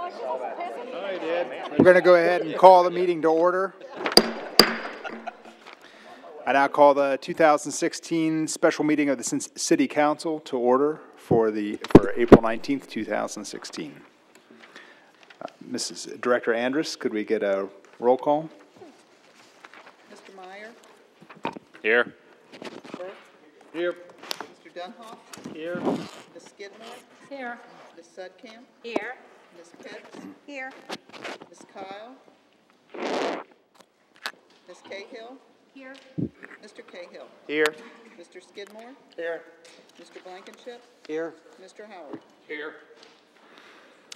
We're going to go ahead and call the meeting to order. I now call the 2016 special meeting of the City Council to order for April 19th, 2016. Mrs. Director Andrus, could we get a roll call? Mr. Meyer? Here. Burke? Here. Mr. Dunhoff? Here. Ms. Skidmore? Here. Ms. Sudkamp? Here. Ms. Pitts? Here. Ms. Kyle? Ms. Cahill? Here. Mr. Cahill? Here. Mr. Skidmore? Here. Mr. Blankenship? Here. Mr. Howard? Here.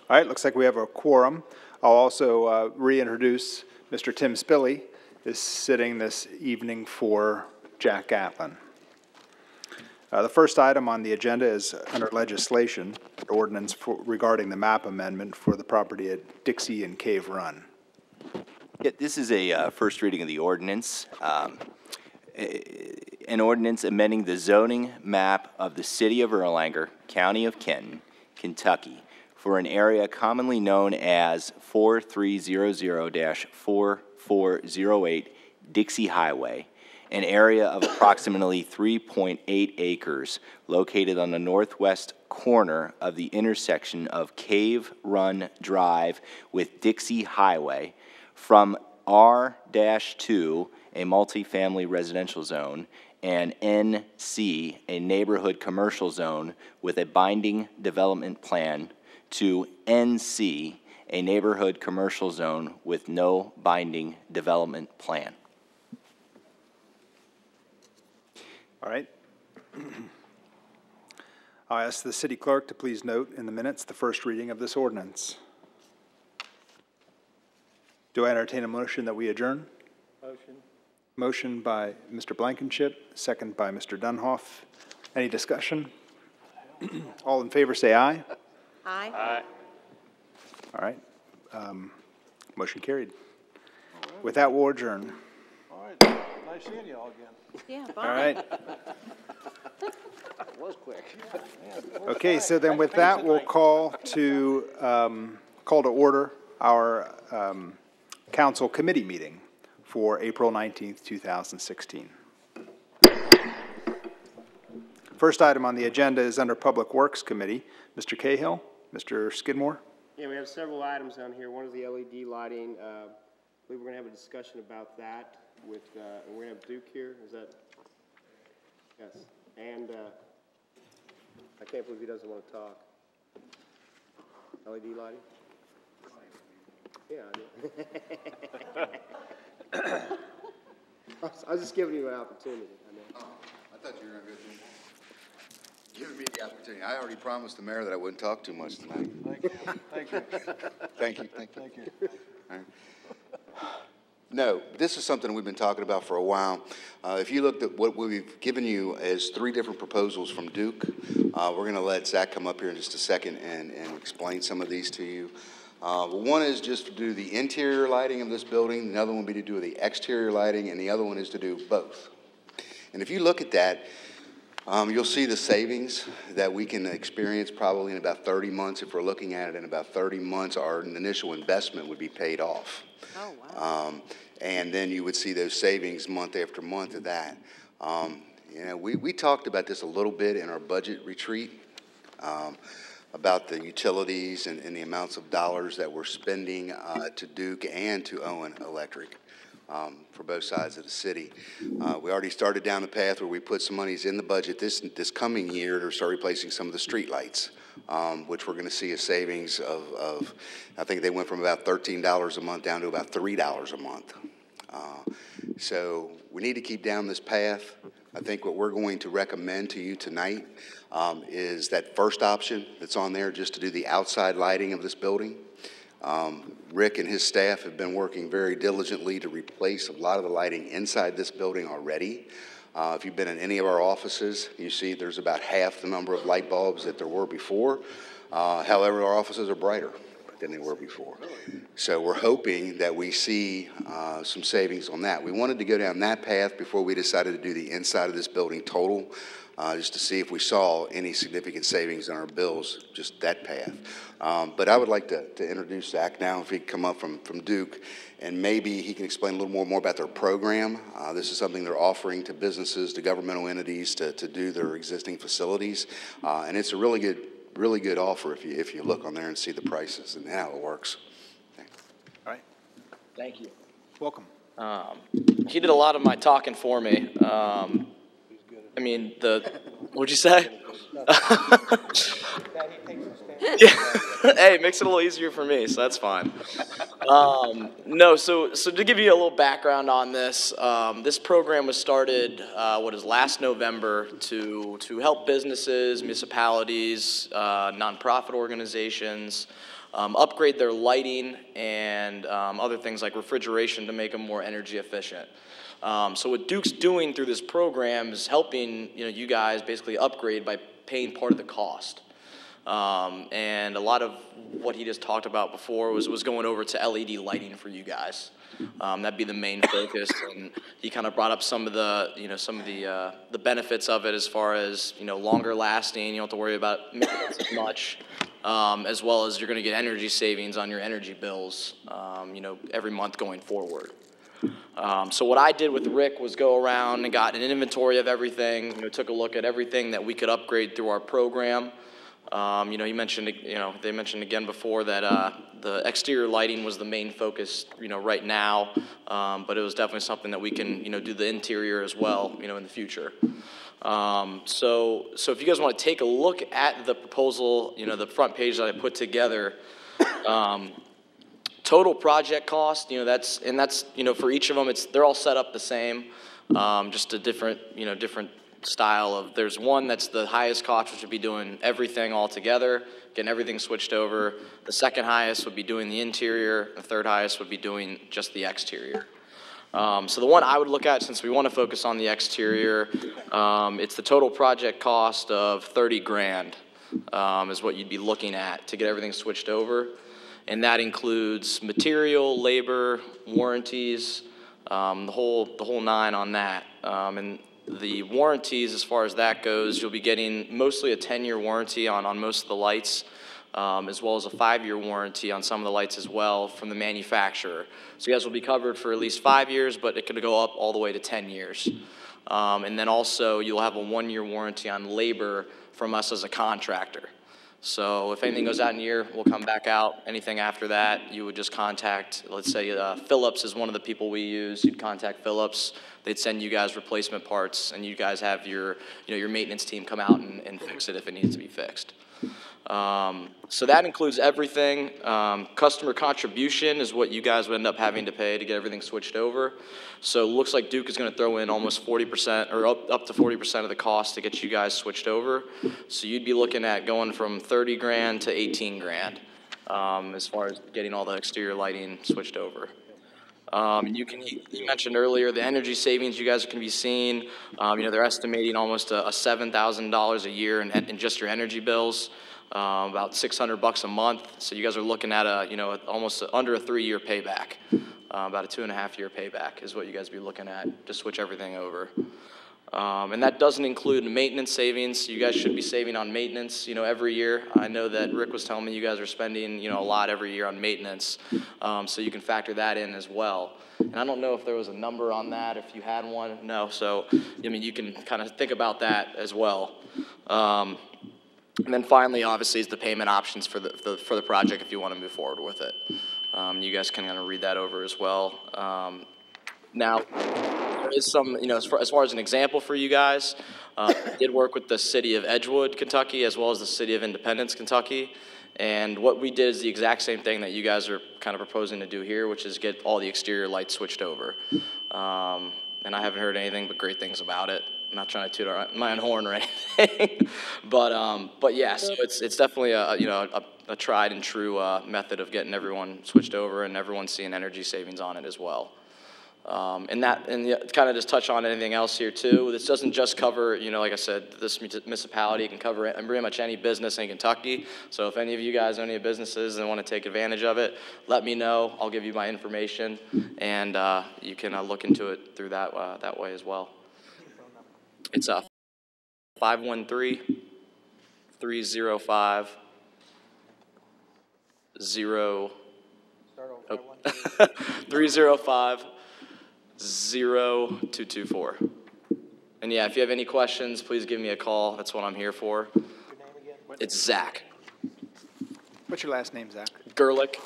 All right, looks like we have a quorum. I'll also reintroduce Mr. Tim Spilly is sitting this evening for Jack Gatlin. The first item on the agenda is under legislation, ordinance regarding the map amendment for the property at Dixie and Cave Run. Yeah, this is a first reading of the ordinance. An ordinance amending the zoning map of the city of Erlanger, county of Kenton, Kentucky, for an area commonly known as 4300-4408 Dixie Highway, an area of approximately 3.8 acres located on the northwest corner of the intersection of Cave Run Drive with Dixie Highway from R-2, a multifamily residential zone, and NC, a neighborhood commercial zone with a binding development plan, to NC, a neighborhood commercial zone with no binding development plan. All right. I'll ask the city clerk to please note in the minutes the first reading of this ordinance. Do I entertain a motion that we adjourn? Motion. Motion by Mr. Blankenship, second by Mr. Dunhoff. Any discussion? All in favor say aye. Aye. Aye. All right. Motion carried. With that, we'll adjourn. All right, nice seeing you all again. Yeah, All bye. right. That was quick. Okay, so then with that, we'll call to order our council committee meeting for April 19th, 2016. First item on the agenda is under Public Works Committee. Mr. Cahill, Mr. Skidmore. Yeah, we have several items on here. One is the LED lighting. I believe we're going to have a discussion about that with, and we're going to have Duke here. Is that? Yes. And I can't believe he doesn't want to talk. LED lighting? Yeah, I do. I was just giving you an opportunity. I know. Oh, I thought you were going to go give me the opportunity. I already promised the mayor that I wouldn't talk too much tonight. Thank you. Thank you. Thank you. Thank you. Thank you. All right. No, this is something we've been talking about for a while. If you looked at what we've given you as 3 different proposals from Duke, we're going to let Zach come up here in just a second and explain some of these to you. One is just to do the interior lighting of this building. The other one will be to do the exterior lighting, and the other one is to do both. And if you look at that, you'll see the savings that we can experience probably in about 30 months. If we're looking at it in about 30 months, our initial investment would be paid off. Oh, wow. And then you would see those savings month after month of that. You know, we talked about this a little bit in our budget retreat, about the utilities and the amounts of dollars that we're spending to Duke and to Owen Electric. For both sides of the city. We already started down the path where we put some monies in the budget this coming year to start replacing some of the street lights, which we're going to see a savings of, I think they went from about $13 a month down to about $3 a month. So we need to keep down this path. I think what we're going to recommend to you tonight is that first option that's on there, just to do the outside lighting of this building. Rick and his staff have been working very diligently to replace a lot of the lighting inside this building already. If you've been in any of our offices, you see there's about half the number of light bulbs that there were before. However, our offices are brighter than they were before. So we're hoping that we see some savings on that. We wanted to go down that path before we decided to do the inside of this building total. just to see if we saw any significant savings on our bills, just that path. But I would like to introduce Zach now, if he could come up from Duke, and maybe he can explain a little more about their program. This is something they're offering to businesses, to governmental entities to do their existing facilities, and it's a really good offer if you look on there and see the prices and how it works. All right, Thank you. welcome. He did a lot of my talking for me. I mean, what'd you say? Yeah. Hey, it makes it a little easier for me, so that's fine. No, so to give you a little background on this, this program was started, last November to help businesses, municipalities, nonprofit organizations, upgrade their lighting and other things like refrigeration to make them more energy efficient. So what Duke's doing through this program is helping you guys basically upgrade by paying part of the cost. And a lot of what he just talked about before was going over to LED lighting for you guys. That'd be the main focus, and he kind of brought up some of the the benefits of it as far as longer lasting. You don't have to worry about maintenance as much. As well as you're going to get energy savings on your energy bills, every month going forward. So what I did with Rick was go around and got an inventory of everything. Took a look at everything that we could upgrade through our program. He mentioned, they mentioned again before that the exterior lighting was the main focus, right now. But it was definitely something that we can, do the interior as well, in the future. So if you guys want to take a look at the proposal, the front page that I put together, total project cost, that's for each of them, they're all set up the same, just a different, different style of, there's one that's the highest cost, which would be doing everything all together, getting everything switched over. The second highest would be doing the interior. The third highest would be doing just the exterior. So the one I would look at, since we want to focus on the exterior, it's the total project cost of 30 grand is what you'd be looking at to get everything switched over. And that includes material, labor, warranties, the whole nine on that. And the warranties, as far as that goes, you'll be getting mostly a 10-year warranty on most of the lights, as well as a 5-year warranty on some of the lights as well from the manufacturer. So you guys will be covered for at least 5 years, but it could go up all the way to 10 years. And then also you'll have a 1-year warranty on labor from us as a contractor. So if anything goes out in a year, we'll come back out. Anything after that, you would just contact, let's say Phillips is one of the people we use. You'd contact Phillips. They'd send you guys replacement parts, and you guys have your, your maintenance team come out and fix it if it needs to be fixed. So that includes everything. Customer contribution is what you guys would end up having to pay to get everything switched over. So it looks like Duke is going to throw in almost 40% or up to 40% of the cost to get you guys switched over. So you'd be looking at going from 30 grand to 18 grand as far as getting all the exterior lighting switched over. You mentioned earlier the energy savings you guys can be seeing. They're estimating almost a $7,000 a year in just your energy bills. About $600 a month. So you guys are looking at almost under a 3-year payback. About a 2.5-year payback is what you guys be looking at to switch everything over. And that doesn't include maintenance savings. You guys should be saving on maintenance, every year. I know that Rick was telling me you guys are spending, a lot every year on maintenance. So you can factor that in as well. And I don't know if there was a number on that, if you had one. No, so, you can kind of think about that as well. And then finally, obviously, is the payment options for the project if you want to move forward with it. You guys can kind of read that over as well. Now, there is some, as far as an example for you guys, I did work with the city of Edgewood, Kentucky, as well as the city of Independence, Kentucky. And what we did is the exact same thing that you guys are kind of proposing to do here, which is get all the exterior lights switched over. And I haven't heard anything but great things about it. I'm not trying to toot my own horn or anything, but yeah, so it's definitely a tried and true method of getting everyone switched over and everyone seeing energy savings on it as well. And kind of just touch on anything else here too. This doesn't just cover, like I said, this municipality can cover pretty much any business in Kentucky. So if any of you guys own any businesses and want to take advantage of it, let me know. I'll give you my information, and you can look into it through that way as well. It's 513-305-0. Start over, Oh. 513. 305-0224. And yeah, if you have any questions, please give me a call. That's what I'm here for. Your name again? It's Zach What's your last name, Zach? Gerlich.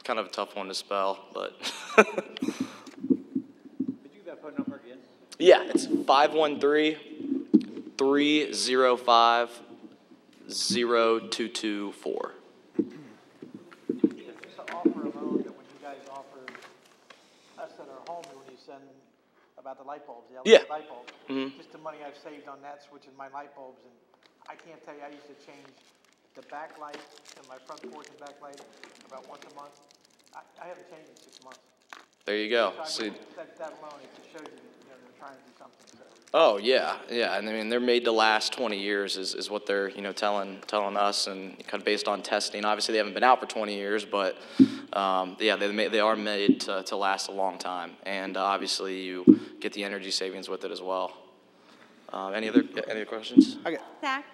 Kind of a tough one to spell, but Could you give that phone number again? yeah, it's 513-305-0224. Just to offer a loan that when you guys offered us at our home, when you send about the light bulbs, the Yeah. LED light bulbs. Mhm. Just the money I've saved on that, switching my light bulbs, and I can't tell you, I used to change the backlight and my front porch and backlight about once a month. I haven't changed in 6 months. There you go. So I See, mean, that alone, it just shows you that, they're trying to do something, so. oh yeah, yeah, and I mean they're made to last 20 years is what they're telling us, and kind of based on testing. Obviously they haven't been out for 20 years, but yeah, they are made to last a long time, and obviously you get the energy savings with it as well. Any other questions? Okay. Zach,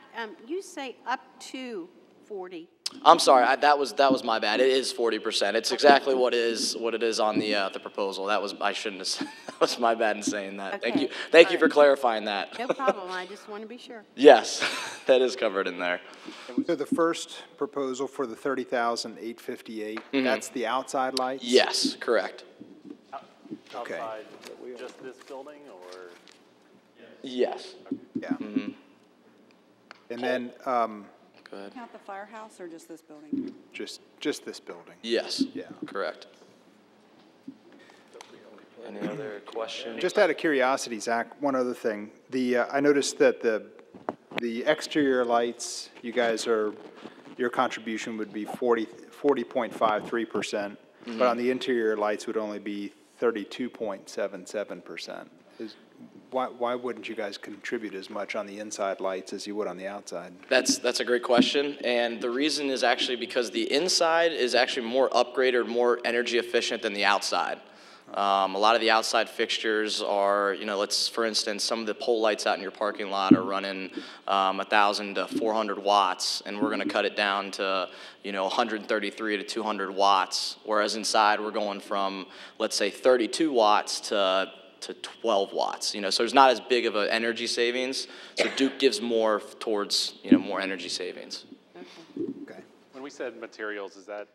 you say up to 40. I'm sorry, that was my bad. It is 40%. It's exactly what it is on the proposal. I shouldn't have said, that was my bad in saying that. Thank Okay. you. Thank All you for right. clarifying that. No problem, I just want to be sure. Yes, that is covered in there. So the first proposal for the 30,858, that's the outside lights? Yes, correct. Okay. Outside just this building, or? Yes. Yeah. And then, Go ahead. Count the firehouse or just this building? just this building? Yes. Yeah. Correct. Any other questions? Just out of curiosity, Zach, one other thing. I noticed that the exterior lights, your contribution would be 40.53%, but on the interior lights would only be 32.77%. Why wouldn't you guys contribute as much on the inside lights as you would on the outside? That's a great question, and the reason is actually because the inside is actually more upgraded, more energy efficient than the outside. A lot of the outside fixtures are, for instance, some of the pole lights out in your parking lot are running 1,000 to 400 watts, and we're going to cut it down to, 133 to 200 watts, whereas inside we're going from, let's say, 32 watts to 12 watts. So there's not as big of an energy savings. So Duke gives more towards, more energy savings. Okay. When we said materials, is that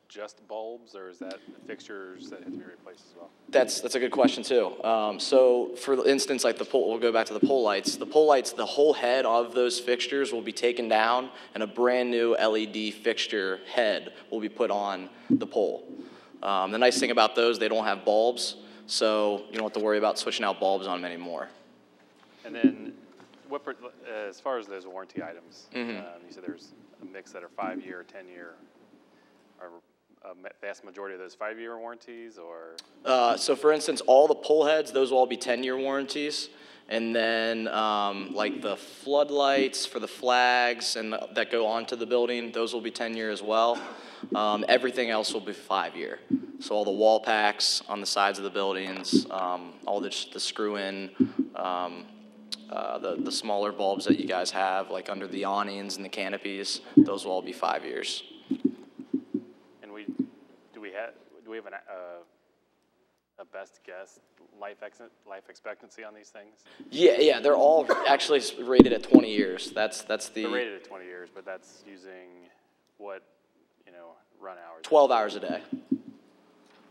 just bulbs, or is that fixtures that have to be replaced as well? That's a good question too. So for instance, like the pole, we'll go back to the pole lights. The pole lights, the whole head of those fixtures will be taken down, and a brand new LED fixture head will be put on the pole. The nice thing about those, they don't have bulbs, so you don't have to worry about switching out bulbs on them anymore. And then, as far as those warranty items, you said there's a mix that are 5-year, 10-year. Are a vast majority of those 5-year warranties, or? So for instance, all the pole heads, those will all be 10-year warranties. And then like the floodlights for the flags and that go onto the building, those will be 10-year as well. Everything else will be 5-year. So all the wall packs on the sides of the buildings, all the screw-in, the smaller bulbs that you guys have, like under the awnings and the canopies, those will all be 5 years. And do we have a best guess life expectancy on these things? Yeah, they're all actually rated at 20 years. That's the They're rated at 20 years, but that's using what, run hours? 12 hours a day.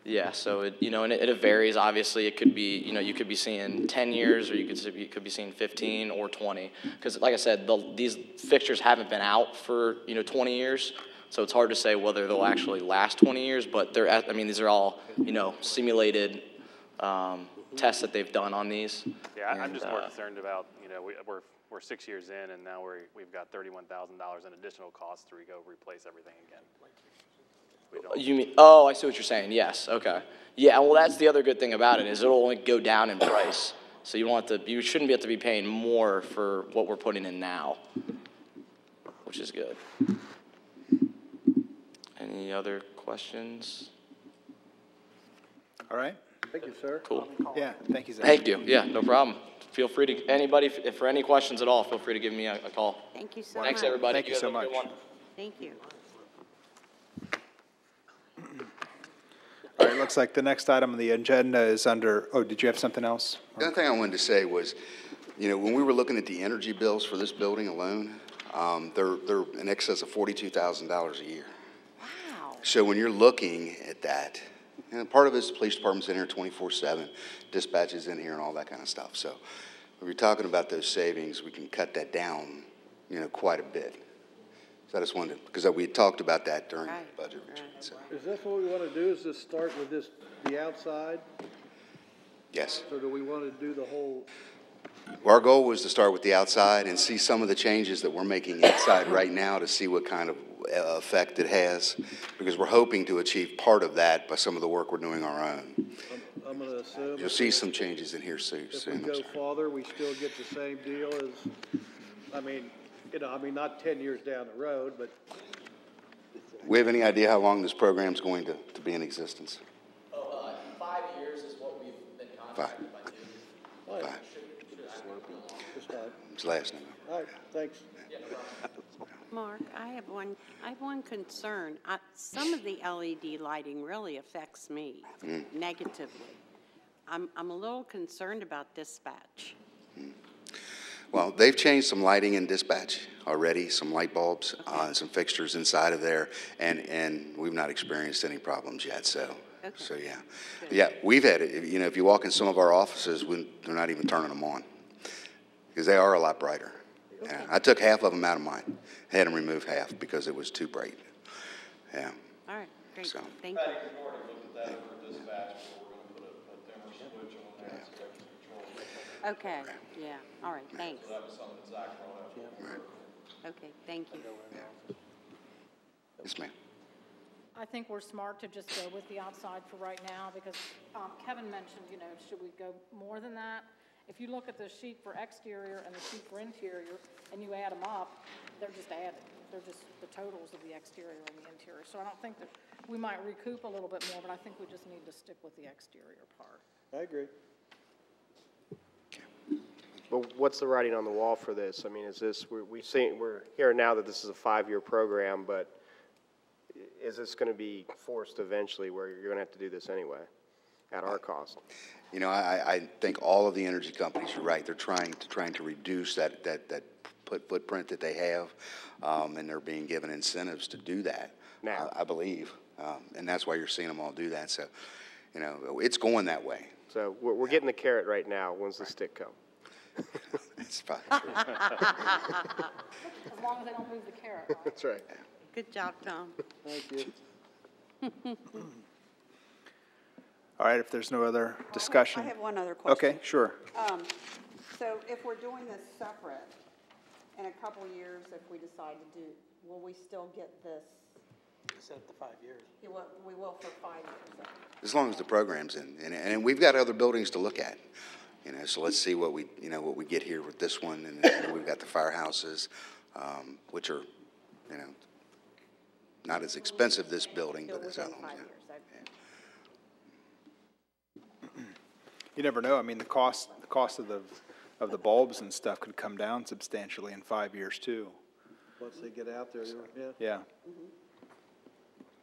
Yeah, so and it varies. Obviously, it could be, you could be seeing 10 years, or you could be seeing 15 or 20. Because, like I said, these fixtures haven't been out for 20 years, so it's hard to say whether they'll actually last 20 years. But these are all simulated tests that they've done on these. Yeah, I'm And, just more concerned about we're 6 years in, and now we've got $31,000 in additional costs to go replace everything again. You mean? Oh, I see what you're saying. Yes. Okay. Yeah. Well, that's the other good thing about it is it'll only go down in price. So you shouldn't have to be paying more for what we're putting in now, which is good. Any other questions? All right. Thank you, sir. Cool. Yeah, thank you, Zach. Thank you. Yeah, no problem. Feel free to, anybody, if for any questions at all, feel free to give me a call. Thank you so much. Thanks, everybody. Thank you guys so have a good much. one. Thank you. All right, looks like the next item on the agenda is under, oh, did you have something else? The other thing I wanted to say was, when we were looking at the energy bills for this building alone, they're in excess of $42,000 a year. Wow. So when you're looking at that, part of it is the police department's in here 24/7, dispatch is in here and all that kind of stuff. So when you're talking about those savings, we can cut that down, quite a bit. So I just wanted to, because we had talked about that during the budget retreat. So, Is this what we want to do, is just start with the outside, yes. or do we want to do the whole? Well, our goal was to start with the outside and see some of the changes that we're making inside right now to see what kind of effect it has, because we're hoping to achieve part of that by some of the work we're doing our own. I'm going to assume. You'll see some changes in here soon. If we go farther, we still get the same deal as, not 10 years down the road, but We have any idea how long this program's going to be in existence? 5 years is what we've been contracted by Duke. Five. it's fine. It's last November. All right, thanks. Mark, I have one concern. Some of the LED lighting really affects me negatively. I'm a little concerned about dispatch. Well, they've changed some lighting in dispatch already, some light bulbs, some fixtures inside of there, and we've not experienced any problems yet, so yeah. Good. Yeah, we've had it, if you walk in some of our offices, they're not even turning them on, because they are a lot brighter. Yeah, I took half of them out of mine, had them remove half because it was too bright. Yeah. All right, great. So. Thank you. Okay, yeah, all right, thanks. Okay, thank you. Yes, ma'am. I think we're smart to just go with the outside for right now because Kevin mentioned, should we go more than that? If you look at the sheet for exterior and the sheet for interior and you add them up, they're just added. They're just the totals of the exterior and the interior. So I don't think that we might recoup a little bit more, but I think we just need to stick with the exterior part. I agree. But what's the writing on the wall for this? I mean, is this, we're hearing now that this is a 5-year program, but is this going to be forced eventually where you're going to have to do this anyway at our cost? I think all of the energy companies, you're right, they're trying to reduce that footprint that they have, and they're being given incentives to do that. Now. I believe, and that's why you're seeing them all do that. So, it's going that way. So we're getting the carrot right now. When's the stick come? It's probably true. As long as they don't move the carrot, right? That's right. Good job, Tom. Thank you. All right, if there's no other discussion. I have one other question. Okay, sure. So if we're doing this separate, in a couple of years, if we decide to do, will we still get this? Set up to 5 years. We will for 5 years. As long as the program's in, and we've got other buildings to look at. So let's see what we get here with this one, and we've got the firehouses, which are, not as expensive, this building, Still but there's within other 5 ones. years. You never know. I mean, the cost of the bulbs and stuff could come down substantially in 5 years too. Once they get out there, yeah. Yeah.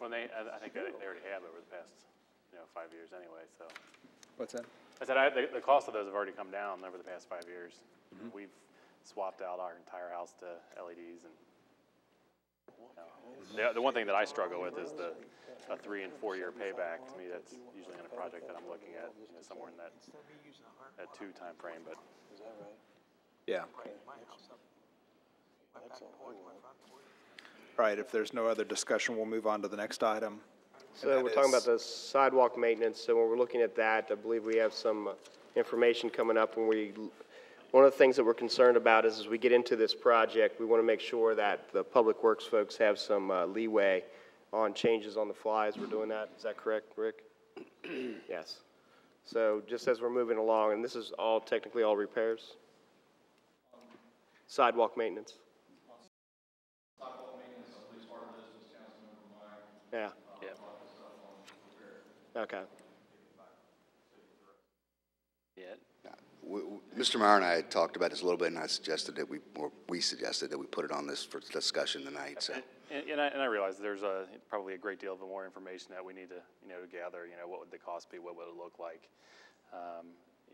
Well, I think they already have over the past, 5 years anyway, so. What's that? I said, the cost of those have already come down over the past 5 years. We've swapped out our entire house to LEDs, and the one thing that I struggle with is a 3 and 4 year payback. To me, that's usually in a project that I'm looking at, somewhere in that 2 time frame. But Yeah. All right, if there's no other discussion, we'll move on to the next item. So we're talking about the sidewalk maintenance. So when we're looking at that, I believe we have some information coming up. One of the things that we're concerned about is as we get into this project, we want to make sure that the Public Works folks have some leeway on changes on the fly as we're doing that. Is that correct, Rick? Yes. So just as we're moving along, and this is all technically all repairs? Sidewalk maintenance. Yeah. yeah, Okay. yet. Mr. Meyer and I had talked about this a little bit, and I suggested that we suggested that we put it on this for discussion tonight, so. And I realize there's probably a great deal of more information that we need to, to gather, what would the cost be, what would it look like?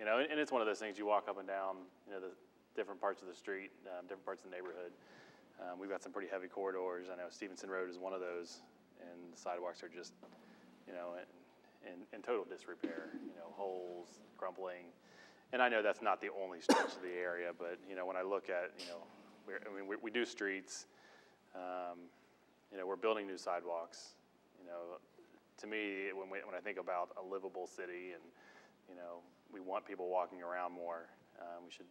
And it's one of those things, you walk up and down, the different parts of the street, different parts of the neighborhood. We've got some pretty heavy corridors. I know Stevenson Road is one of those, and the sidewalks are just, in total disrepair, holes, crumbling. And I know that's not the only stretch of the area, but, when I look at, we do streets, we're building new sidewalks. To me, when I think about a livable city and, we want people walking around more, we should,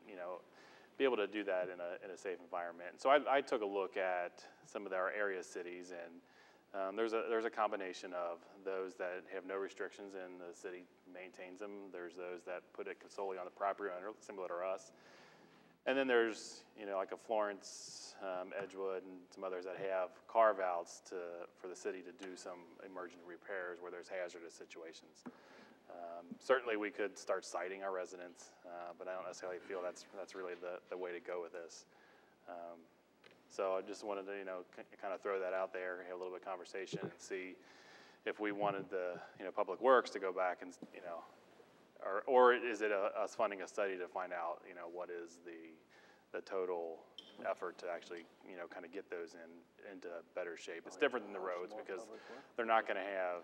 be able to do that in a safe environment. And so I took a look at some of our area cities, and there's a combination of those that have no restrictions and the city maintains them. There's those that put it solely on the property owner, similar to us. And then there's, like a Florence, Edgewood, and some others that have carve-outs for the city to do some emergent repairs where there's hazardous situations. Certainly we could start citing our residents, but I don't necessarily feel that's really the way to go with this. So I just wanted to, kind of throw that out there, have a little bit of conversation, and see if we wanted the, Public Works to go back and, or is it us funding a study to find out, what is the total effort to actually, kind of get those into better shape. It's different than the roads because they're not going to have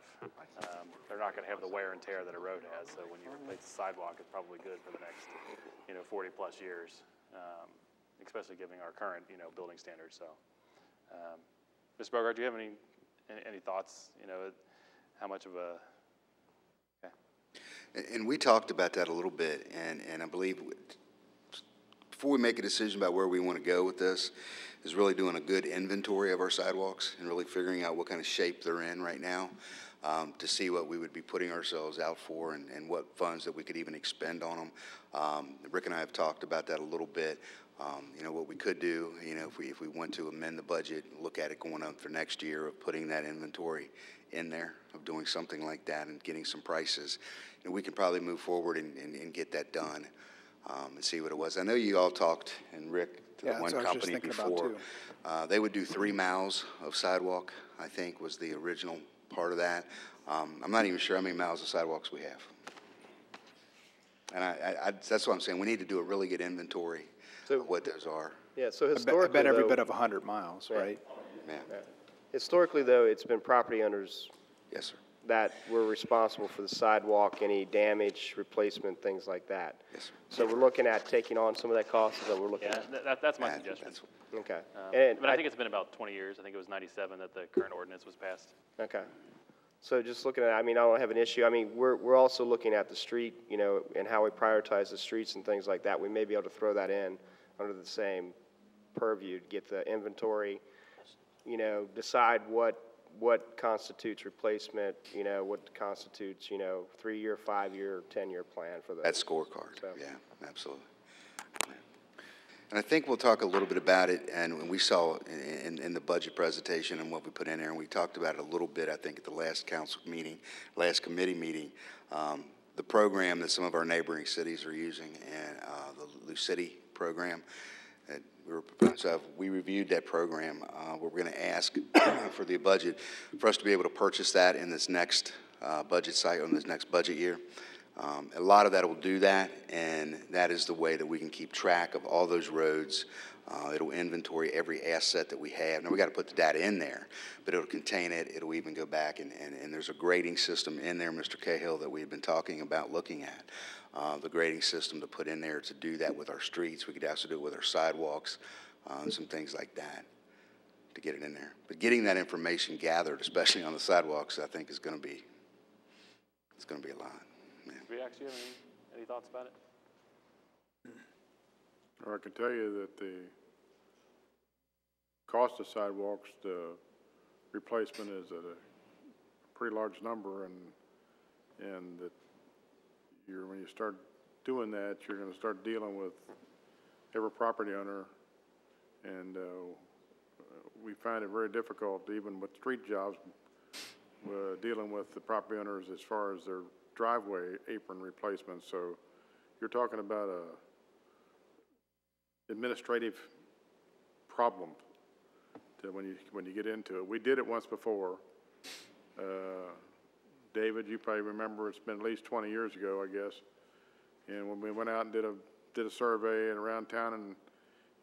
the wear and tear that a road has. So when you replace the sidewalk, it's probably good for the next, 40 plus years. Especially given our current, building standards. So, Ms. Bogart, do you have any thoughts? How much of a? Okay. And we talked about that a little bit, and I believe before we make a decision about where we want to go with this, is really doing a good inventory of our sidewalks and really figuring out what kind of shape they're in right now, to see what we would be putting ourselves out for and what funds that we could even expend on them. Rick and I have talked about that a little bit. What we could do, if we want to amend the budget, look at it going up for next year of putting that inventory in there, of doing something like that and getting some prices. We can probably move forward and get that done, and see what it was. I know you all talked, and Rick, to the one company before. They would do 3 miles of sidewalk, I think, was the original part of that. I'm not even sure how many miles of sidewalks we have. And that's what I'm saying. We need to do a really good inventory of what those are. Yeah, so historically, I bet every bit of 100 miles, right? Yeah. Historically, though, it's been property owners. Yes, sir. That were responsible for the sidewalk, any damage, replacement, things like that. Yes, sir. So we're looking at taking on some of that cost. Is that what we're looking at? That's my suggestion. Okay. But I think it's been about 20 years. I think it was 97 that the current ordinance was passed. Okay. So just looking at, I don't have an issue. We're also looking at the street, and how we prioritize the streets and things like that. We may be able to throw that in under the same purview to get the inventory, decide what constitutes replacement, what constitutes, 3-year, 5-year, 10-year plan for that scorecard. So. Yeah, absolutely. Yeah. And I think we'll talk a little bit about it, and we saw in the budget presentation and what we put in there, and we talked about it a little bit, I think, at the last last committee meeting, the program that some of our neighboring cities are using, and the Lucity program that we were proposing. So we reviewed that program. We're going to ask for the budget for us to be able to purchase that in this next budget cycle, in this next budget year. A lot of that will do that, and that is the way that we can keep track of all those roads. It'll inventory every asset that we have. Now, we got to put the data in there, but it'll contain it. It'll even go back, and there's a grading system in there, Mr. Cahill, that we've been talking about looking at. The grading system to put in there to do that with our streets. We could also do it with our sidewalks, some things like that to get it in there. But getting that information gathered, especially on the sidewalks, I think is going to be, it's going to be a lot. React, do you have any thoughts about it? Well, I can tell you that the cost of sidewalks, the replacement is at a pretty large number, and that when you start doing that, you're going to start dealing with every property owner, and we find it very difficult, even with street jobs, dealing with the property owners as far as their driveway apron replacements. So you're talking about a administrative problem to when you get into it. We did it once before. David, you probably remember, it's been at least 20 years ago, I guess. And when we went out and did a survey and around town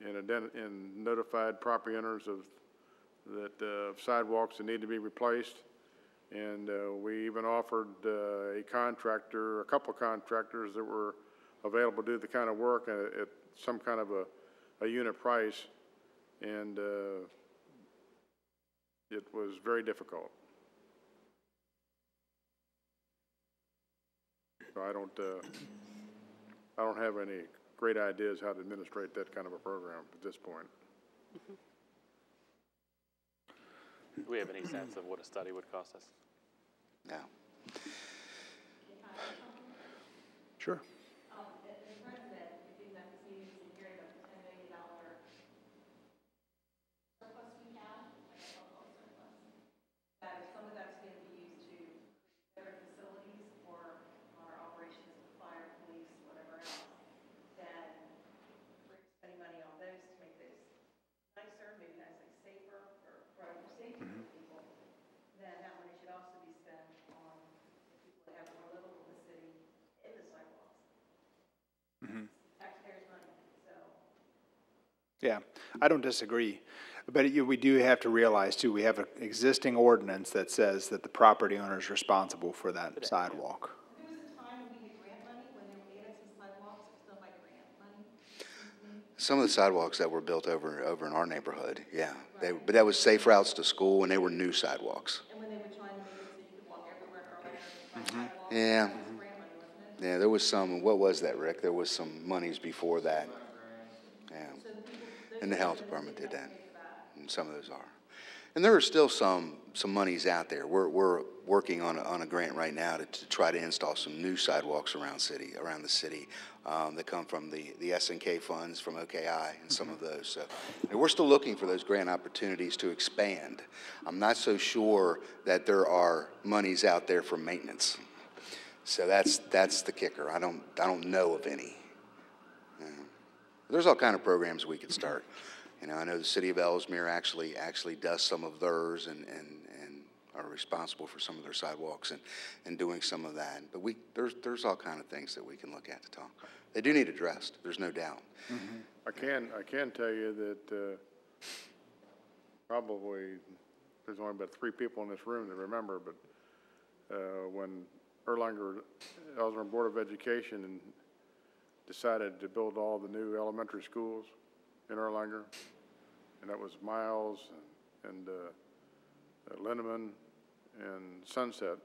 and notified property owners of sidewalks that need to be replaced. And we even offered a couple of contractors that were available to do the kind of work at some kind of a unit price. And it was very difficult. So I don't have any great ideas how to administrate that kind of a program at this point. Do we have any sense of what a study would cost us? No. Sure. Yeah, I don't disagree, but we do have to realize too, we have an existing ordinance that says that the property owner is responsible for that sidewalk. There was a time when we had grant money, when they were adding some sidewalks, it was done by grant money. Some of the sidewalks that were built over in our neighborhood, yeah. But that was safe routes to school, and they were new sidewalks. And when they were trying to make it so you could walk everywhere earlier, sidewalks, Yeah. that was grant money, wasn't it? Yeah, there was some, what was that, Rick? There was some monies before that. Yeah. And the health department did that. And some of those are. And there are still some monies out there. We're working on a grant right now to try to install some new sidewalks around the city that come from the SNK funds from OKI and some of those. So and we're still looking for those grant opportunities to expand. I'm not so sure that there are monies out there for maintenance. So that's the kicker. I don't know of any. There's all kind of programs we could start. You know, I know the city of Ellesmere actually does some of theirs and are responsible for some of their sidewalks and doing some of that. But there's all kind of things that we can look at to talk. They do need addressed. There's no doubt. Mm-hmm. I can tell you that probably there's only about 3 people in this room that remember, but when Ellesmere Board of Education decided to build all the new elementary schools in Erlanger, and that was Miles and Lindeman and Sunset.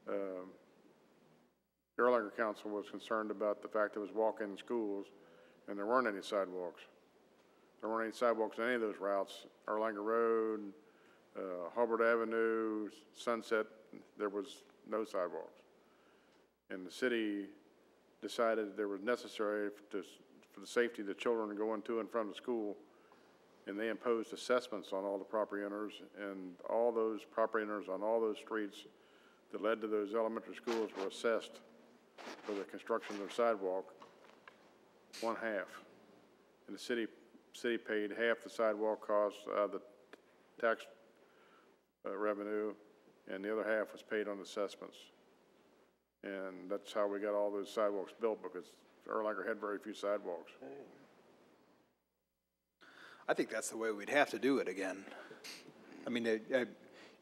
The Erlanger Council was concerned about the fact there was walk-in schools and there weren't any sidewalks. There weren't any sidewalks on any of those routes. Erlanger Road, Hubbard Avenue, Sunset, there was no sidewalks. And the city decided there was necessary for the safety of the children going to and from the school, and they imposed assessments on all the property owners, and all those property owners on all those streets that led to those elementary schools were assessed for the construction of their sidewalk, 1/2. And the city paid half the sidewalk costs out of the tax revenue, and the other half was paid on assessments. And that's how we got all those sidewalks built, because Erlanger had very few sidewalks. I think that's the way we'd have to do it again. I mean,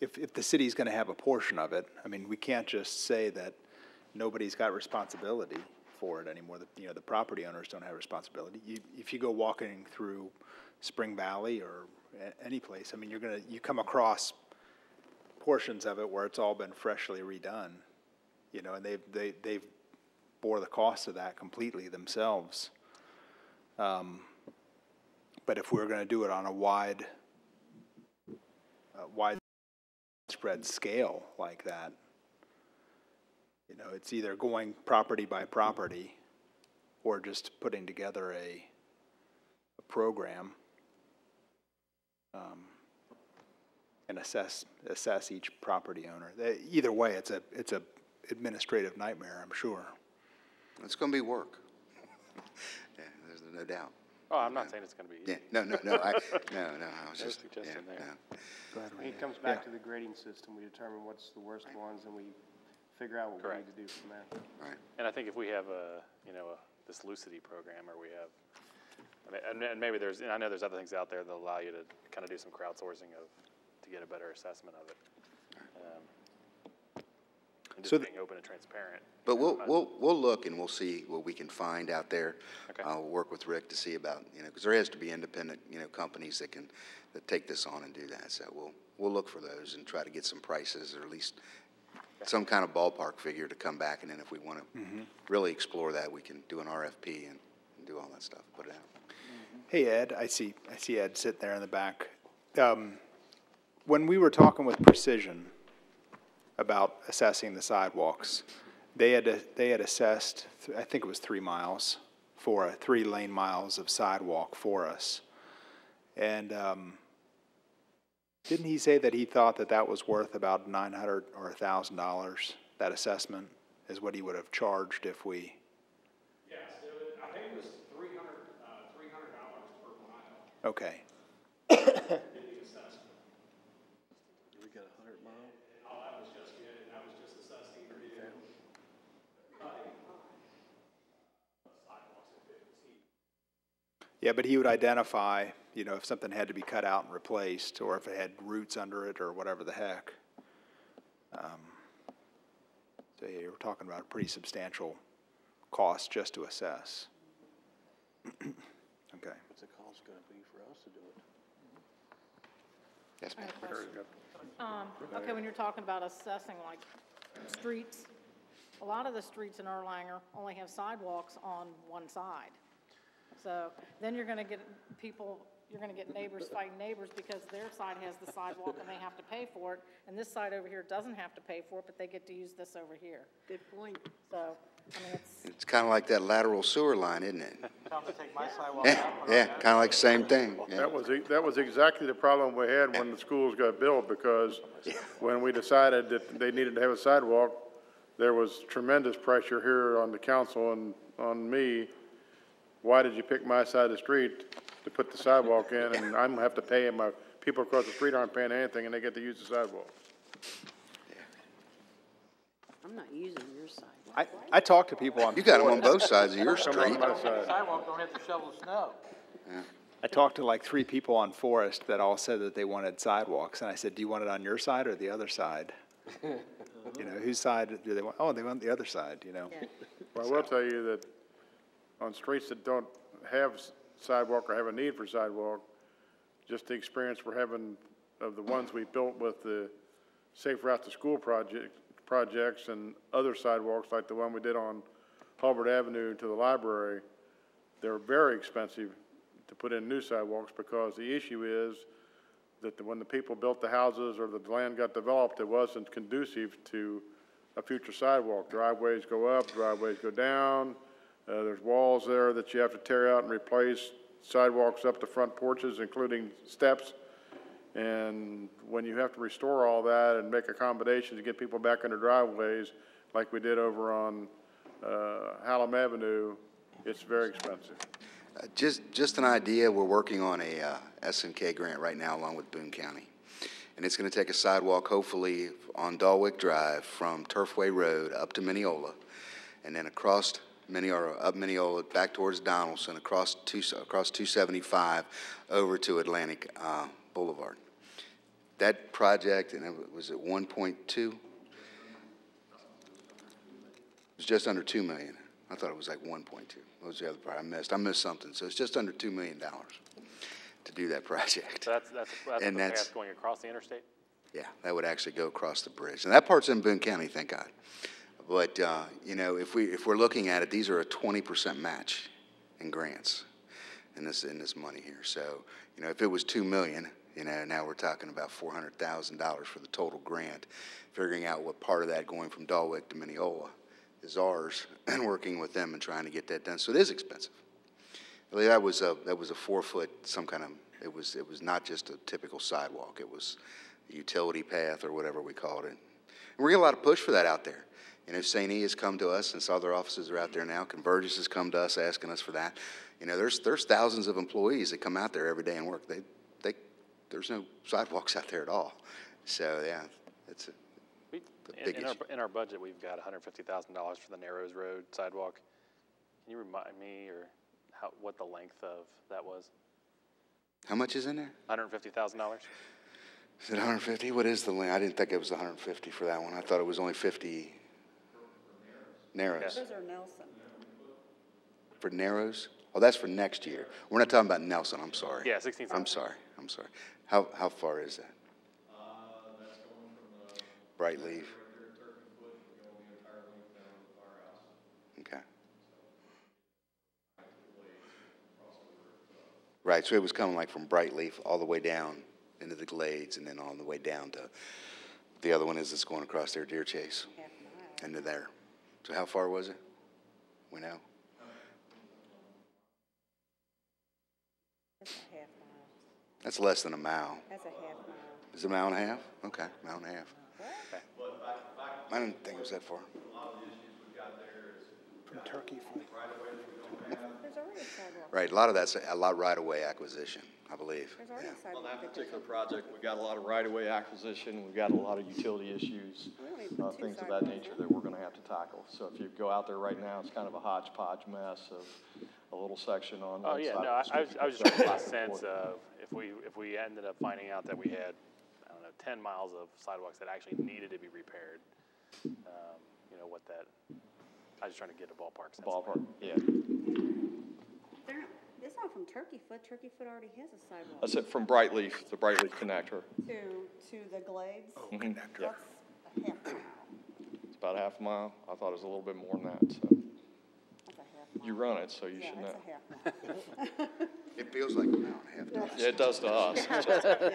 if the city's going to have a portion of it, I mean, we can't just say that nobody's got responsibility for it anymore. The property owners don't have responsibility. If you go walking through Spring Valley or any place, I mean, you come across portions of it where it's all been freshly redone, and they've bore the cost of that completely themselves. But if we're going to do it on a widespread scale like that, it's either going property by property or just putting together a program and assess each property owner. Either way, it's a administrative nightmare, I'm sure. It's gonna be work. Yeah, there's no doubt. Oh, I'm not saying it's gonna be easy. Yeah, no, I was No just, suggestion there. no. When it comes back to the grading system, we determine what's the worst ones, and we figure out what we need to do from there. Right. And I think if we have this Lucidity program, or we have, and maybe there's, and I know there's other things out there that allow you to kind of do some crowdsourcing to get a better assessment of it. And just being open and transparent. But we'll look and we'll see what we can find out there. Okay. I'll work with Rick to see about, because there has to be independent, companies that take this on and do that. So we'll look for those and try to get some prices, or at least some kind of ballpark figure to come back. And then if we want to really explore that, we can do an RFP and do all that stuff, put it out. Hey, Ed, I see Ed sitting there in the back. When we were talking with Precision about assessing the sidewalks, they had assessed, I think it was 3 miles, for 3 lane miles of sidewalk for us. And didn't he say that he thought that was worth about $900 or $1,000? That assessment is what he would have charged if we. Yes, I think it was $300 per mile. Okay. In the assessment. We got 100 miles? Oh, that was just it, and that was just assessing the sidewalks at 15. Yeah, but he would identify, if something had to be cut out and replaced, or if it had roots under it, or whatever the heck. So yeah, you're talking about a pretty substantial cost just to assess. Okay. What's the cost gonna be for us to do it? Yes, I ma'am. have a question. Okay, when you're talking about assessing like streets, a lot of the streets in Erlanger only have sidewalks on one side. So then you're gonna get neighbors fighting neighbors because their side has the sidewalk and they have to pay for it, and this side over here doesn't have to pay for it, but they get to use this over here. Good point. So, it's. It's kind of like that lateral sewer line, isn't it? Tell them to take my sidewalk Yeah, out. put it yeah, on kind of like the same thing. Yeah. That was exactly the problem we had when the schools got built, because when we decided that they needed to have a sidewalk, there was tremendous pressure here on the council and on me. Why did you pick my side of the street to put the sidewalk in, and I'm gonna have to pay, and my people across the street aren't paying anything, and they get to use the sidewalk? I'm not using your sidewalk. I talked to people on. You got them on both sides of your Come street. on my side. Sidewalk, don't have to shovel snow. I talked to like 3 people on Forest that all said that they wanted sidewalks, and I said, do you want it on your side or the other side? Whose side do they want? Oh, they want the other side, Yeah. Well, I will tell you that on streets that don't have sidewalk or have a need for sidewalk, just the experience we're having of the ones we built with the Safe Route to School projects and other sidewalks like the one we did on Hulbert Avenue to the library, they're very expensive to put in new sidewalks, because the issue is that when the people built the houses or the land got developed, it wasn't conducive to a future sidewalk. Driveways go up, driveways go down. There's walls there that you have to tear out and replace, sidewalks up to front porches, including steps. And when you have to restore all that and make accommodations to get people back in their driveways, like we did over on Hallam Avenue, it's very expensive. Just an idea, we're working on a SNK grant right now along with Boone County. And it's going to take a sidewalk, hopefully, on Dalwick Drive from Turfway Road up to Mineola, and then across up Mineola, back towards Donaldson, across 275 over to Atlantic Boulevard. That project, and it was at 1.2? It was just under $2 million. I thought it was like 1.2. What was the other part? I missed something. So it's just under $2 million to do that project. So that's the path going across the interstate? Yeah, that would actually go across the bridge. And that part's in Boone County, thank God. But, if we're looking at it, these are a 20% match in grants in this money here. So, if it was $2 million, now we're talking about $400,000 for the total grant, figuring out what part of that going from Dalwick to Mineola is ours, and working with them and trying to get that done. So it is expensive. Really, that was a 4-foot, it was not just a typical sidewalk. It was a utility path or whatever we called it. And we're getting a lot of push for that out there. You know, St. E has come to us, since other offices are out there now. Convergence has come to us asking us for that. You know, there's thousands of employees that come out there every day and work. There's no sidewalks out there at all. So, yeah, it's a big issue. In our budget, we've got $150,000 for the Narrows Road sidewalk. Can you remind me what the length of that was? How much is in there? $150,000? Is it 150? What is the length? I didn't think it was 150 for that one. I thought it was only 50 Narrows. Yes. Those are Nelson. For Narrows? Oh, that's for next year. We're not talking about Nelson, I'm sorry. Yeah, 16. I'm sorry. How far is that? That's going from the. Brightleaf. Okay. Right, so it was coming like from Brightleaf all the way down into the Glades and then on the way down to, the other one is it's going across there, Deer Chase, into there. So how far was it? We know. That's a half mile. That's less than a mile. That's a half mile. Is it a mile and a half? Okay, mile and a half. I didn't think it was that far. From Turkey. There's already a sidewalk. Right, a lot of that's a lot right-of-way acquisition, I believe. There's already a On sidewalk. that particular project, we've got a lot of right-of-way acquisition, we've got a lot of utility issues, We only put two things of that sidewalks nature in. that we're gonna have to tackle. So if you go out there right now, it's kind of a hodgepodge mess of a little section on Oh, one yeah, side no, of the I street. was just trying to get a sense of if we ended up finding out that we had, I don't know, 10 miles of sidewalks that actually needed to be repaired, you know, what that, I was trying to get a ballpark sense. Ballpark, yeah. It's not from Turkey Foot. Turkey Foot already has a sidewalk. That's it from Brightleaf, the Brightleaf connector. To the Glades? Mhm, yeah. That's a half mile. It's about a half mile. I thought it was a little bit more than that, so. That's a half mile. You run it, so you Yeah, should know. it's a half mile. It feels like a mile and a half. Yeah, it does to us. Yeah, that's a half mile.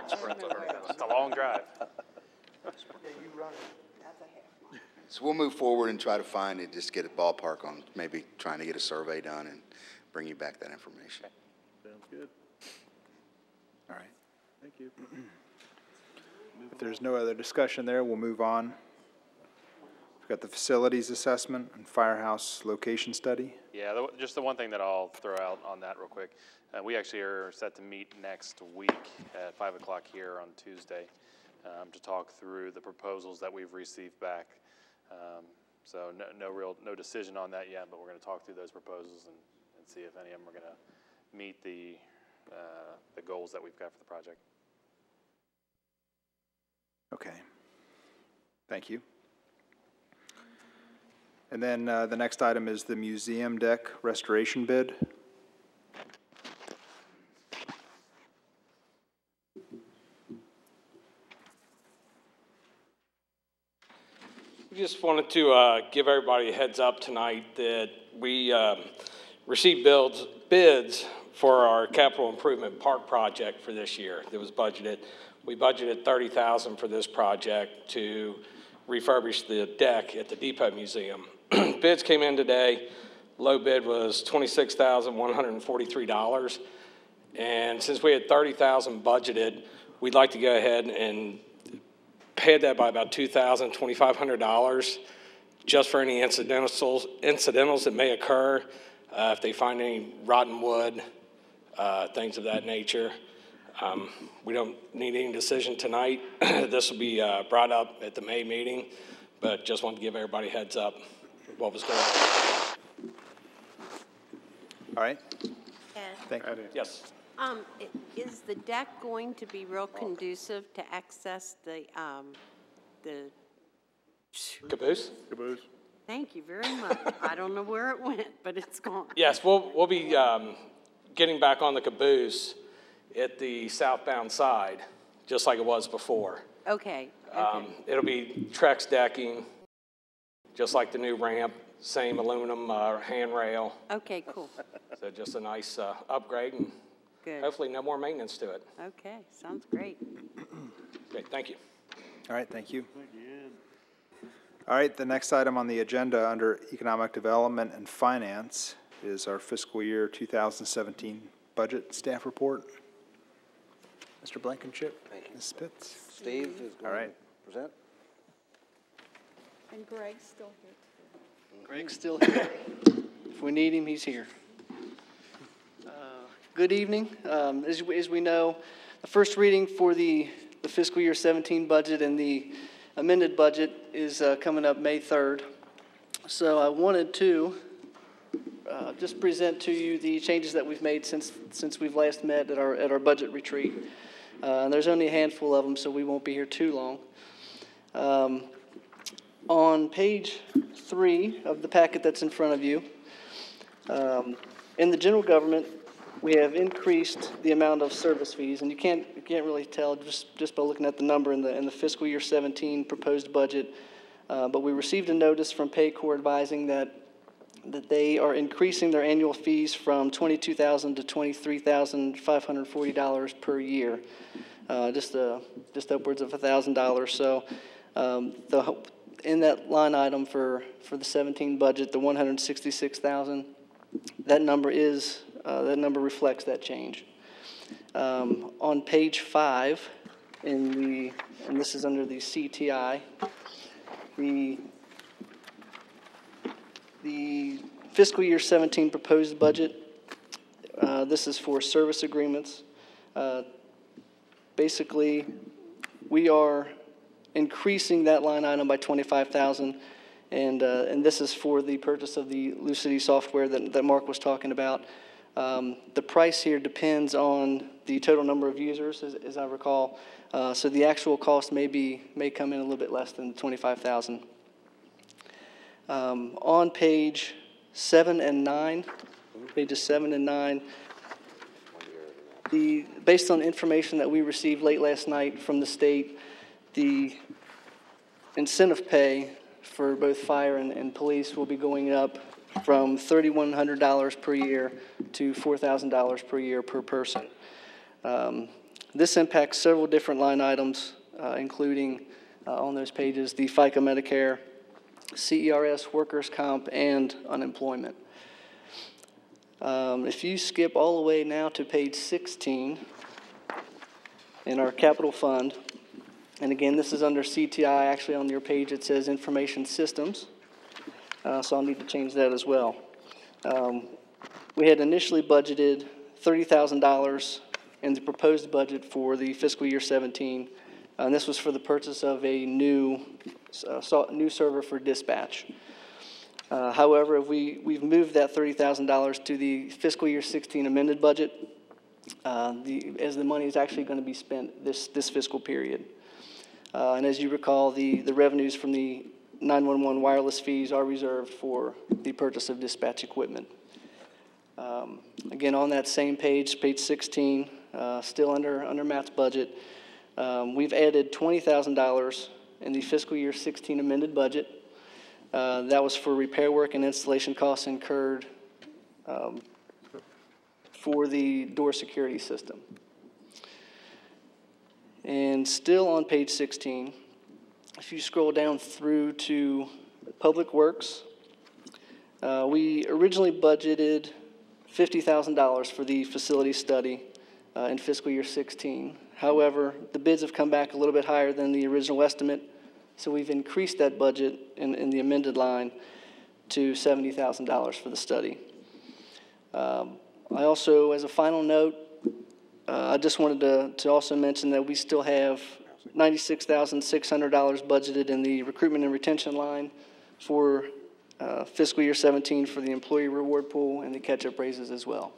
There's no way. It's a long drive. Yeah, you run it. That's a half mile. So we'll move forward and try to find it, just get a ballpark on maybe trying to get a survey done and bring you back that information. Sounds good. All right. Thank you. If there's no other discussion there, we'll move on. We've got the facilities assessment and firehouse location study. Yeah, just the one thing that I'll throw out on that real quick. We actually are set to meet next week at 5 o'clock here on Tuesday to talk through the proposals that we've received back. So no decision on that yet, but we're going to talk through those proposals and see if any of them are going to meet the goals that we've got for the project. Okay. Thank you. And then the next item is the museum deck restoration bid. We just wanted to give everybody a heads up tonight that we received bids for our capital improvement park project for this year that was budgeted. We budgeted $30,000 for this project to refurbish the deck at the Depot Museum. Bids came in today. Low bid was $26,143. And since we had $30,000 budgeted, we'd like to go ahead and pay that by about $2,000, $2,500 just for any incidentals that may occur. If they find any rotten wood, things of that nature. We don't need any decision tonight. This will be brought up at the May meeting, but just wanted to give everybody a heads up what was going on. All right. Ed, Thank you. Yes. is the deck going to be real conducive to access the Caboose? Caboose? Thank you very much. I don't know where it went, but it's gone. Yes, we'll be getting back on the Caboose at the southbound side, just like it was before. Okay. It'll be Trex decking, just like the new ramp, same aluminum handrail. Okay, cool. So just a nice upgrade and Good. hopefully no more maintenance to it. Okay, sounds great. Great, thank you. All right, thank you. All right, the next item on the agenda under Economic Development and Finance is our fiscal year 2017 budget staff report. Mr. Blankenship, Ms. Spitz. Steve is All going right. to present. And Greg's still here too. Greg's still here. If we need him, he's here. Good evening. As we know, the first reading for the fiscal year 17 budget and the amended budget is coming up May 3rd. So I wanted to just present to you the changes that we've made since we've last met at our budget retreat. And there's only a handful of them, so we won't be here too long. On page 3 of the packet that's in front of you, in the general government, we have increased the amount of service fees, and you can't really tell just by looking at the number in the fiscal year 17 proposed budget. But we received a notice from Paycor advising that they are increasing their annual fees from $22,000 to $23,540 per year, just upwards of $1,000. So in that line item for the 17 budget, the $166,000, that number reflects that change. On page 5, and this is under the CTI, the fiscal year 17 proposed budget, this is for service agreements. Basically, we are increasing that line item by $25,000, and this is for the purchase of the Lucity software that Mark was talking about. The price here depends on the total number of users, as I recall. So the actual cost may come in a little bit less than the $25,000. On page 7 and 9, pages 7 and 9, based on information that we received late last night from the state, the incentive pay for both fire and police will be going up from $3,100 per year to $4,000 per year per person. This impacts several different line items, including on those pages the FICA Medicare, CERS, workers' comp, and unemployment. If you skip all the way now to page 16 in our capital fund, and again, this is under CTI. Actually, on your page, it says Information Systems. So I'll need to change that as well. We had initially budgeted $30,000 in the proposed budget for the fiscal year 17, and this was for the purchase of a new server for dispatch. However, we've moved that $30,000 to the fiscal year 16 amended budget, as the money is actually going to be spent this fiscal period. And as you recall, the revenues from the 911 wireless fees are reserved for the purchase of dispatch equipment. Again, on that same page, page 16, still under Matt's budget, we've added $20,000 in the fiscal year 16 amended budget. That was for repair work and installation costs incurred for the door security system. And still on page 16, if you scroll down through to Public Works, we originally budgeted $50,000 for the facility study in fiscal year 16. However, the bids have come back a little bit higher than the original estimate, so we've increased that budget in the amended line to $70,000 for the study. I also, as a final note, I just wanted to also mention that we still have $96,600 budgeted in the recruitment and retention line for fiscal year 17 for the employee reward pool and the catch-up raises as well.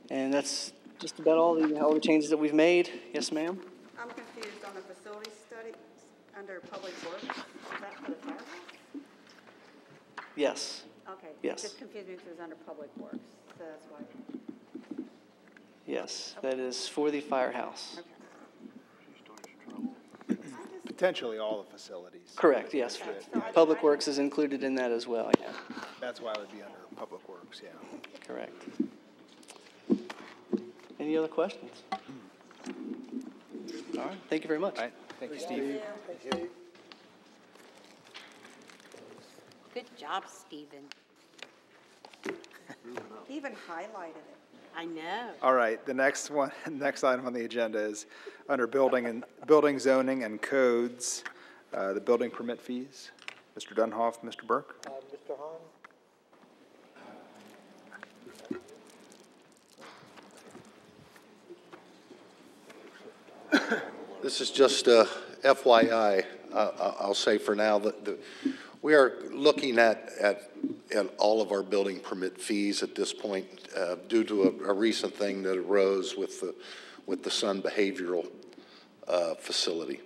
And that's just about all the changes that we've made. Yes, ma'am? I'm confused on the facility study under Public Works. Is that for the firehouse? Yes. Okay. Yes. Just confused me because it was under Public Works, so that's why. Yes, that is for the firehouse. Okay. Potentially all the facilities. Correct, yes. Public Works is included in that as well, yeah. That's why it would be under Public Works, yeah. Correct. Any other questions? All right, thank you very much. All right, thank you, Steve. Good job, Stephen. He even highlighted it. I know. All right, the next item on the agenda is under building zoning and codes, the building permit fees. Mr. Dunhoff, Mr. Burke? Mr. Hahn? This is just FYI. I'll say for now that we are looking at all of our building permit fees at this point due to a recent thing that arose with the Sun Behavioral facility.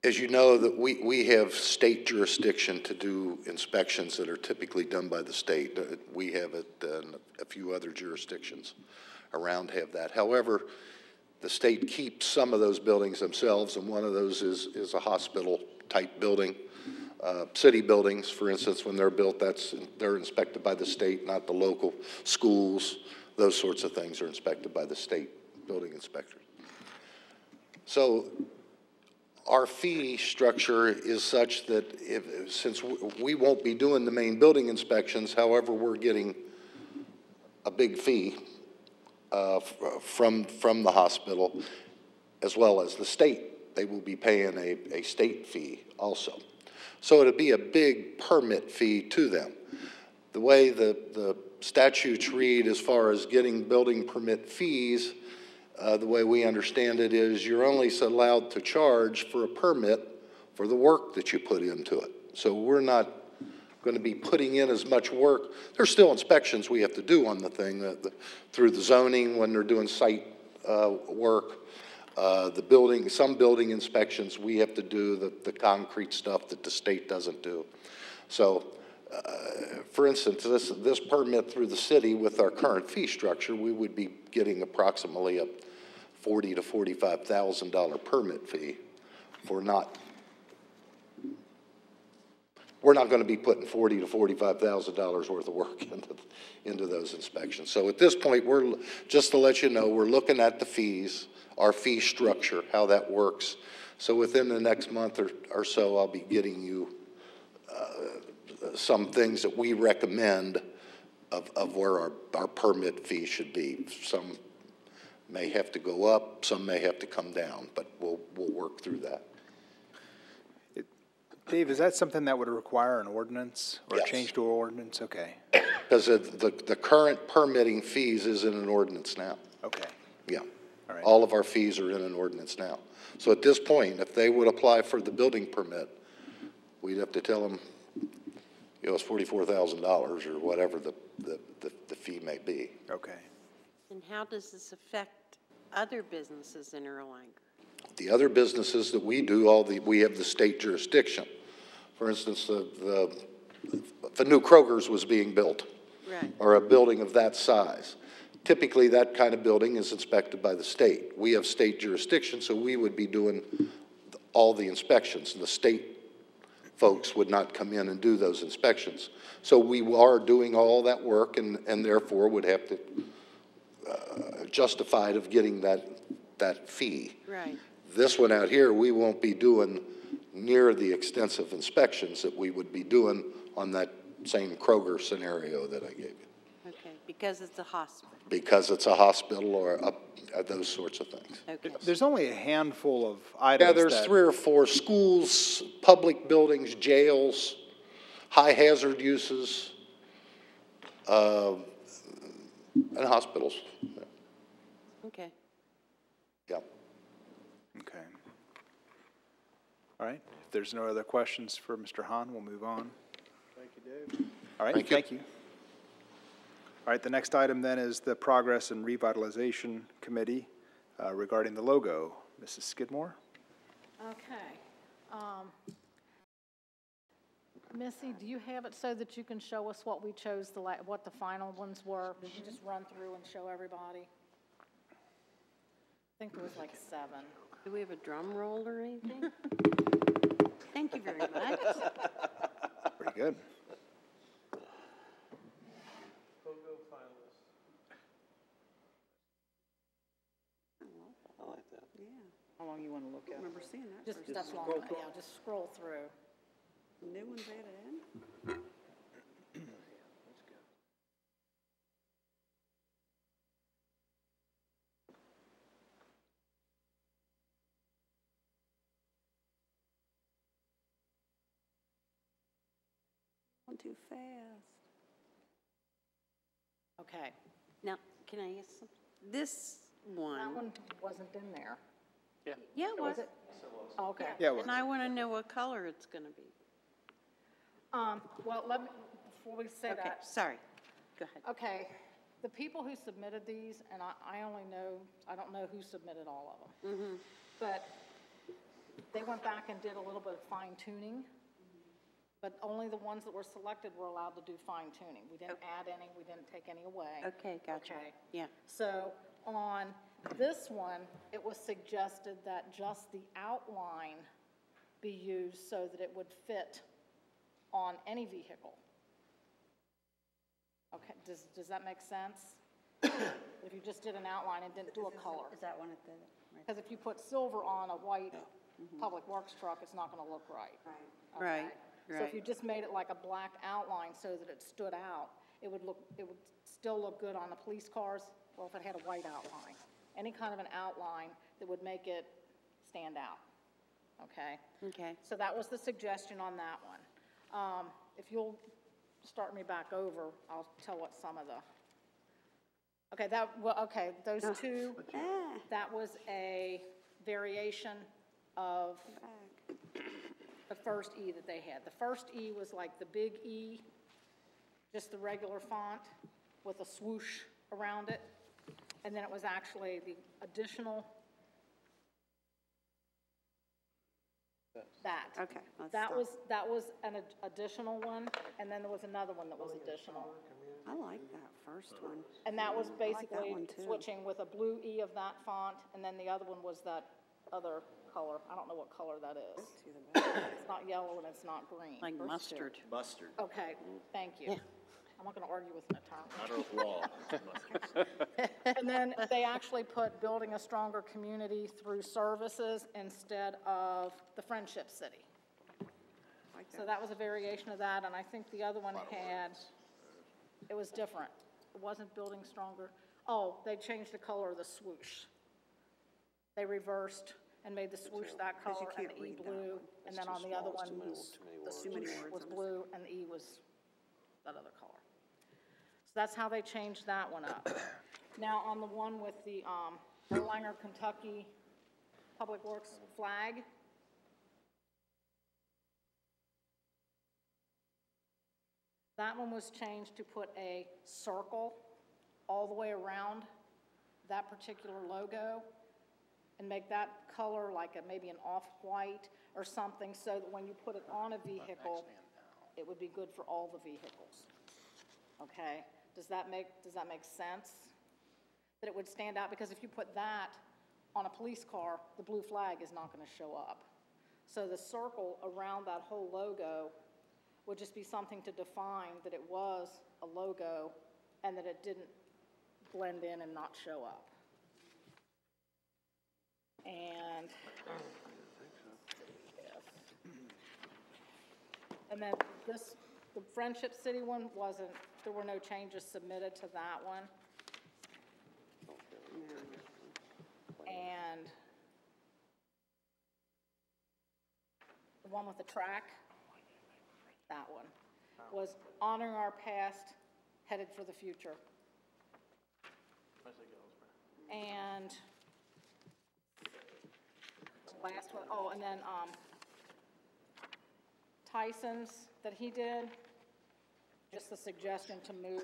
As you know, that we have state jurisdiction to do inspections that are typically done by the state. We have it, and a few other jurisdictions around have that. However, the state keeps some of those buildings themselves, and one of those is a hospital-type building. City buildings, for instance, when they're built, they're inspected by the state, not the local schools. Those sorts of things are inspected by the state building inspector. So our fee structure is such that since we won't be doing the main building inspections, however, we're getting a big fee from the hospital as well as the state. They will be paying a state fee also. So it'll be a big permit fee to them. The way the statutes read as far as getting building permit fees, the way we understand it is you're only allowed to charge for a permit for the work that you put into it. So we're not going to be putting in as much work. There's still inspections we have to do on the thing through the zoning when they're doing site work. Some building inspections we have to do the concrete stuff that the state doesn't do. So for instance, this permit through the city with our current fee structure, we would be getting approximately a $40,000 to $45,000 permit fee for we're not going to be putting $40,000 to $45,000 worth of work into those inspections. So at this point, just to let you know, we're looking at the fees, our fee structure, how that works. So within the next month or so, I'll be getting you some things that we recommend of where our permit fee should be. Some may have to go up, some may have to come down, but we'll work through that. Dave, is that something that would require an ordinance or Yes. a change to an ordinance? Okay. Because the current permitting fees is in an ordinance now. Okay. Yeah. All right. All of our fees are in an ordinance now. So at this point, if they would apply for the building permit, we'd have to tell them, it's $44,000 or whatever the fee may be. Okay. And how does this affect other businesses in Erlanger? The other businesses that we do, we have the state jurisdiction. For instance, if a new Kroger's was being built, Right. or a building of that size, typically that kind of building is inspected by the state. We have state jurisdiction, so we would be doing all the inspections. The state folks would not come in and do those inspections. So we are doing all that work and therefore would have to justify it of getting that fee. Right. This one out here, we won't be doing near the extensive inspections that we would be doing on that same Kroger scenario that I gave you. Okay, because it's a hospital. Because it's a hospital or those sorts of things. Okay. There's only a handful of items. Yeah, there's 3 or 4 schools, public buildings, jails, high hazard uses, and hospitals. Okay. Yeah. Okay. All right. If there's no other questions for Mr. Hahn, we'll move on. Thank you, Dave. All right. Thank you. All right. The next item then is the Progress and Revitalization Committee regarding the logo. Mrs. Skidmore? Okay. Missy, do you have it so that you can show us what we chose, what the final ones were? Did you just run through and show everybody? I think there was like 7. Do we have a drum roll or anything? Thank you very much. Pretty good. I like that. Yeah. How long you want to look at? I remember seeing that. Just, that's long, yeah, just scroll through. New ones added in? going too fast. Okay. Now, can I ask something? This That one, one wasn't in there. yeah, it was. Okay. Yeah, well, And I want to know what color it's going to be. Well, let me, before we say Okay, that, sorry. Go ahead. okay, the people who submitted these, and I only know, I don't know who submitted all of them. But they went back and did a little bit of fine tuning, but only the ones that were selected were allowed to do fine tuning. We didn't add any, we didn't take any away. Okay, gotcha. Okay. Yeah. So on this one, it was suggested that just the outline be used so that it would fit on any vehicle. Okay, does that make sense? If you just did an outline and didn't do a color. Is that one at the, Because if you put silver on a white public works truck, it's not gonna look right. Right, So if you just made it like a black outline so that it stood out, it would still look good on the police cars, or if it had a white outline. Any kind of an outline that would make it stand out, okay? Okay. So that was the suggestion on that one. If you'll start me back over, I'll tell what some of the, okay, those two, that was a variation of the first E that they had. The first E was like the big E, just the regular font with a swoosh around it. And then it was actually the additional, that. Okay, That was an additional one, and then there was another one that was additional. I like that first one. And that was like that basically one, too. switching with a blue E of that font, and then the other one was that other color. I don't know what color that is. It's not yellow and it's not green. Like mustard. Mustard. Okay, thank you. I'm not going to argue with an attorney. Matter of law. And then they actually put building a stronger community through services instead of the Friendship City. So that was a variation of that, and I think the other one had, it was different. It wasn't building stronger. Oh, they changed the color of the swoosh. They reversed and made the swoosh that color and the E blue, and then on the other one, the swoosh was blue and the E was that other color. So that's how they changed that one up. Now, on the one with the Erlanger, Kentucky Public Works flag, that one was changed to put a circle all the way around that particular logo and make that color like maybe an off-white or something, so that when you put it on a vehicle, it would be good for all the vehicles. Okay? Does that make sense? That it would stand out, because if you put that on a police car, the blue flag is not going to show up. So the circle around that whole logo would just be something to define that it was a logo and that it didn't blend in and not show up. And then this, the Friendship City one wasn't, there were no changes submitted to that one. And the one with the track, that one, was honoring our past, headed for the future. And the last one, oh, and then Tyson's that he did, just the suggestion to move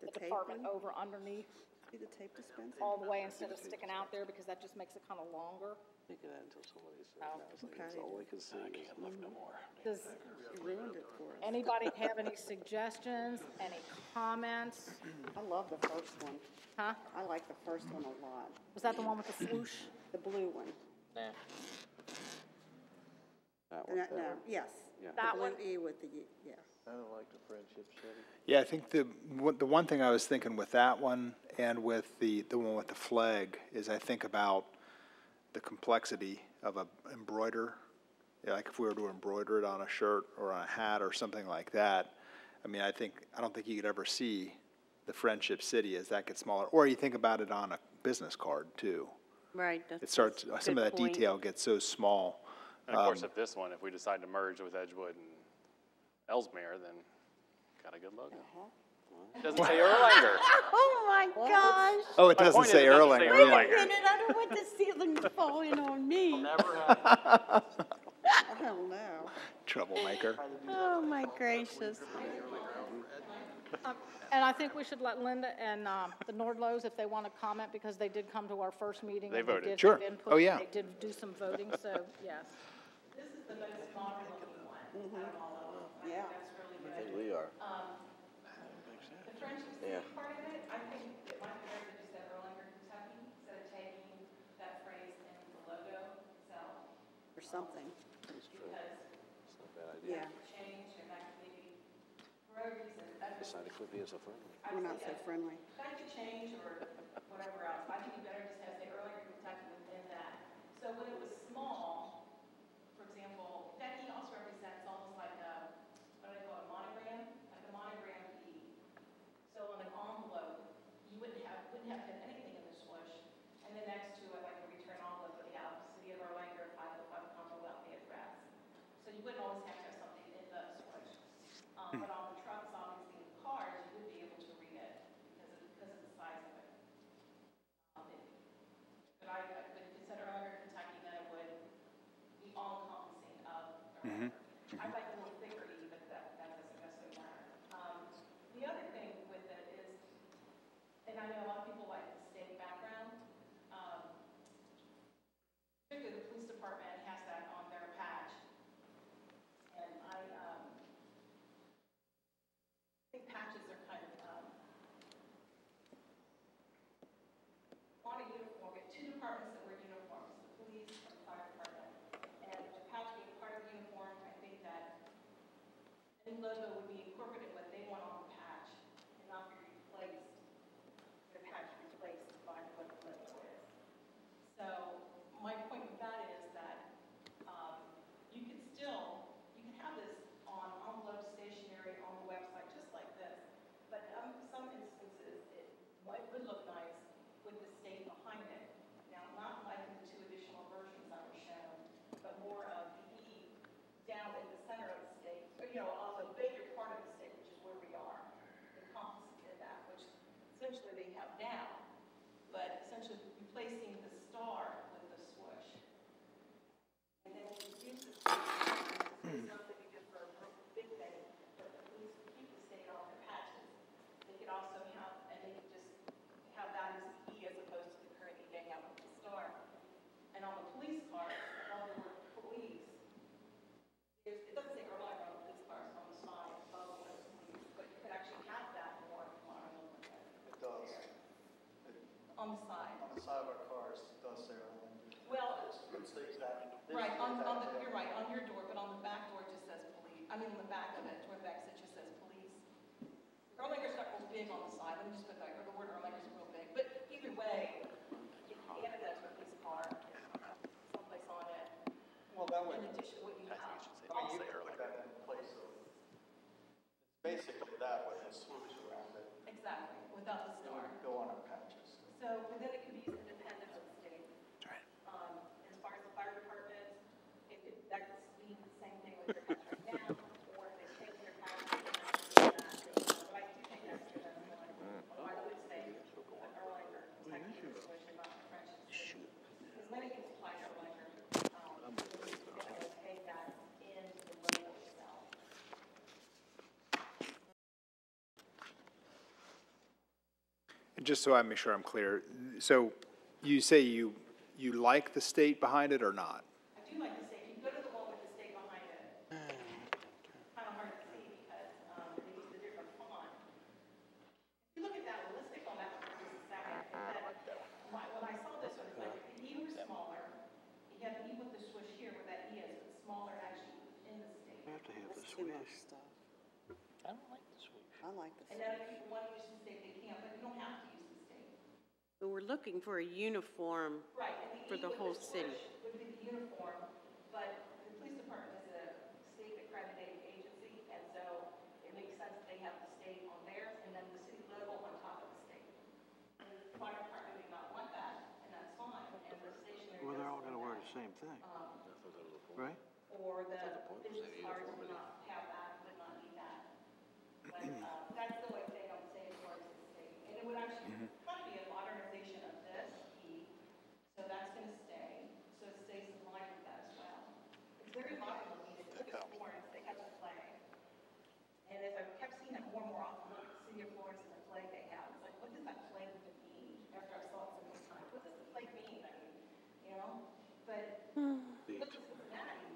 the department over underneath. See the tape dispenser? All the way instead of sticking out there, because that just makes it kind of longer. Think of that until somebody says, Oh. it's like, that's all we can see. I can't look no more. Does You ruined it for us. anybody have any suggestions, any comments? I love the first one. Huh? I like the first one a lot. Was that the one with the swoosh? The blue one. Nah. That No, no, yes. Yeah. That The one? blue E with the, yes. I don't like the Friendship City. Yeah, I think the one thing I was thinking with that one and with the one with the flag is I think about the complexity of a embroider. Yeah, like if we were to embroider it on a shirt or on a hat or something like that, I mean, I don't think you could ever see the Friendship City as that gets smaller. Or you think about it on a business card too. Right. It starts, some of that detail gets so small. And of course, if we decide to merge with Edgewood and Ellesmere, then Got a good logo. Uh-huh. It doesn't say Erlanger. Oh, my gosh. Oh, it My doesn't point is, say it doesn't Erlanger. say Wait a Erlanger. minute, I don't want the ceiling's falling on me. Oh, no. Troublemaker. Oh, my gracious. And I think we should let Linda and the Nordlos, if they want to comment, because they did come to our first meeting. They and voted. did Sure. have input, Oh, yeah. They did do some voting, so, yes. Yeah. I think we are. The friendship Yeah. part of it, I think it might be better to just say Erlanger, Kentucky, instead of taking that phrase in the logo itself. Or something. Because It's not a bad idea. Yeah. change, and that could maybe, for a reason. It's not equipped as a friendly. We're not so friendly. That could change or whatever else. I think you better just have say Erlanger, Kentucky within that. So when it was small, for example, Becky also represents almost like a, what do they call it, a monogram? Like a monogram E. So on an envelope, you wouldn't have to have anything in the swoosh. And then next to it, like a return envelope, would have City of Erlanger, 505 Commonwealth, the address. So you wouldn't always have to have something in the swoosh. But on the trucks, obviously, the cars, you would be able to read it because of the size of it. But I would consider Erlanger, Kentucky, then it would be all-encompassing of Erlanger. I'd like a little thicker E, but that doesn't necessarily matter. The other thing with it is, and I know a lot of people like the state background, particularly the police department has that on their patch. And I think patches are kind of, on a uniform, we have two departments that wear uniforms, the police and the fire department. And the patch being part of the uniform, I think that any logo would be incorporated what they want on the patch and not be replaced, the patch replaced by what the logo is. So my point with that is that you can have this on envelope stationery on the website, just like this. But some instances, it would look nice with the state behind it. Now, not like the two additional versions that were shown, but more of the E down in the center of the state, or, on the bigger part of the state, which is where we are, encompassed in that, which essentially they have now, but essentially replacing the star with the swoosh. And then when you use the state, it's not that you do for a big thing, but the police keep the state on their patches. They could also have, and they could just have that as E as opposed to the current E hanging out with the star. And on the police cars, on the word police, it doesn't say Erlanger on the police cars on the side above the word police, but you could actually have that more modern. It does. On the side. On the side of our cars, it does say Erlanger. Well, It's the exact. right, you're right, on your door, but on the back door it just says police. I mean, on the back of it, toward the back, it just says police. Erlanger's not real big on the side, let me just put that, or the word Erlanger's real big, but either way, if you added that to a police car, someplace on it, Well, that would. in addition to what you have. I mean, you could put that in place of, it's basically that with a swoosh around it. Exactly, without the It star. would go on our patches. So, and then it could be used independent of the state. As far as the fire department, that could be the same thing with their patch right now, or if they change their patch, they can do that. But I do think that's one. I would say Erlanger, Kentucky, which is not French. Because many can supply Erlanger, they take that in the logo itself. And just so I make sure I'm clear, so you say you like the state behind it or not? I do like the state. You go to the one with the state behind it. Kind of hard to see because they use a different font. If you look at that one, let's stick on that one for just a second. When I saw this one, like if the E were smaller, you have the E with the swoosh here where that E is, but smaller actually in the state. We have to have the That's too swoosh. much stuff. I don't like the swoosh. I like the. And then if people want to use the state, they can, but you don't have to use the state. But we're looking for a uniform Right, and the for E the with whole the city. swoosh would be the uniform, but the police department is a state accredited agency, and so it makes sense that they have the state on theirs, and then the city logo on top of the state. And the fire department may not want that, and that's fine, and the stationary. Well, they're all doesn't gonna wear want the same thing, that. right? Or the business cards would not have that, would not need that. But but that's the way thing I'm saying as far as the state. And it would actually kind of be a modernization of this E, so that's going to stay, so it stays in line with that as well. It's very modern looking, if you look at Florence, they have a flag. And as I kept seeing it more and more often, look at the city of Florence and the flag they have, it's like, what does that flag mean? After I saw it so many times, what does the flag mean? I mean, you know, but look at Cincinnati,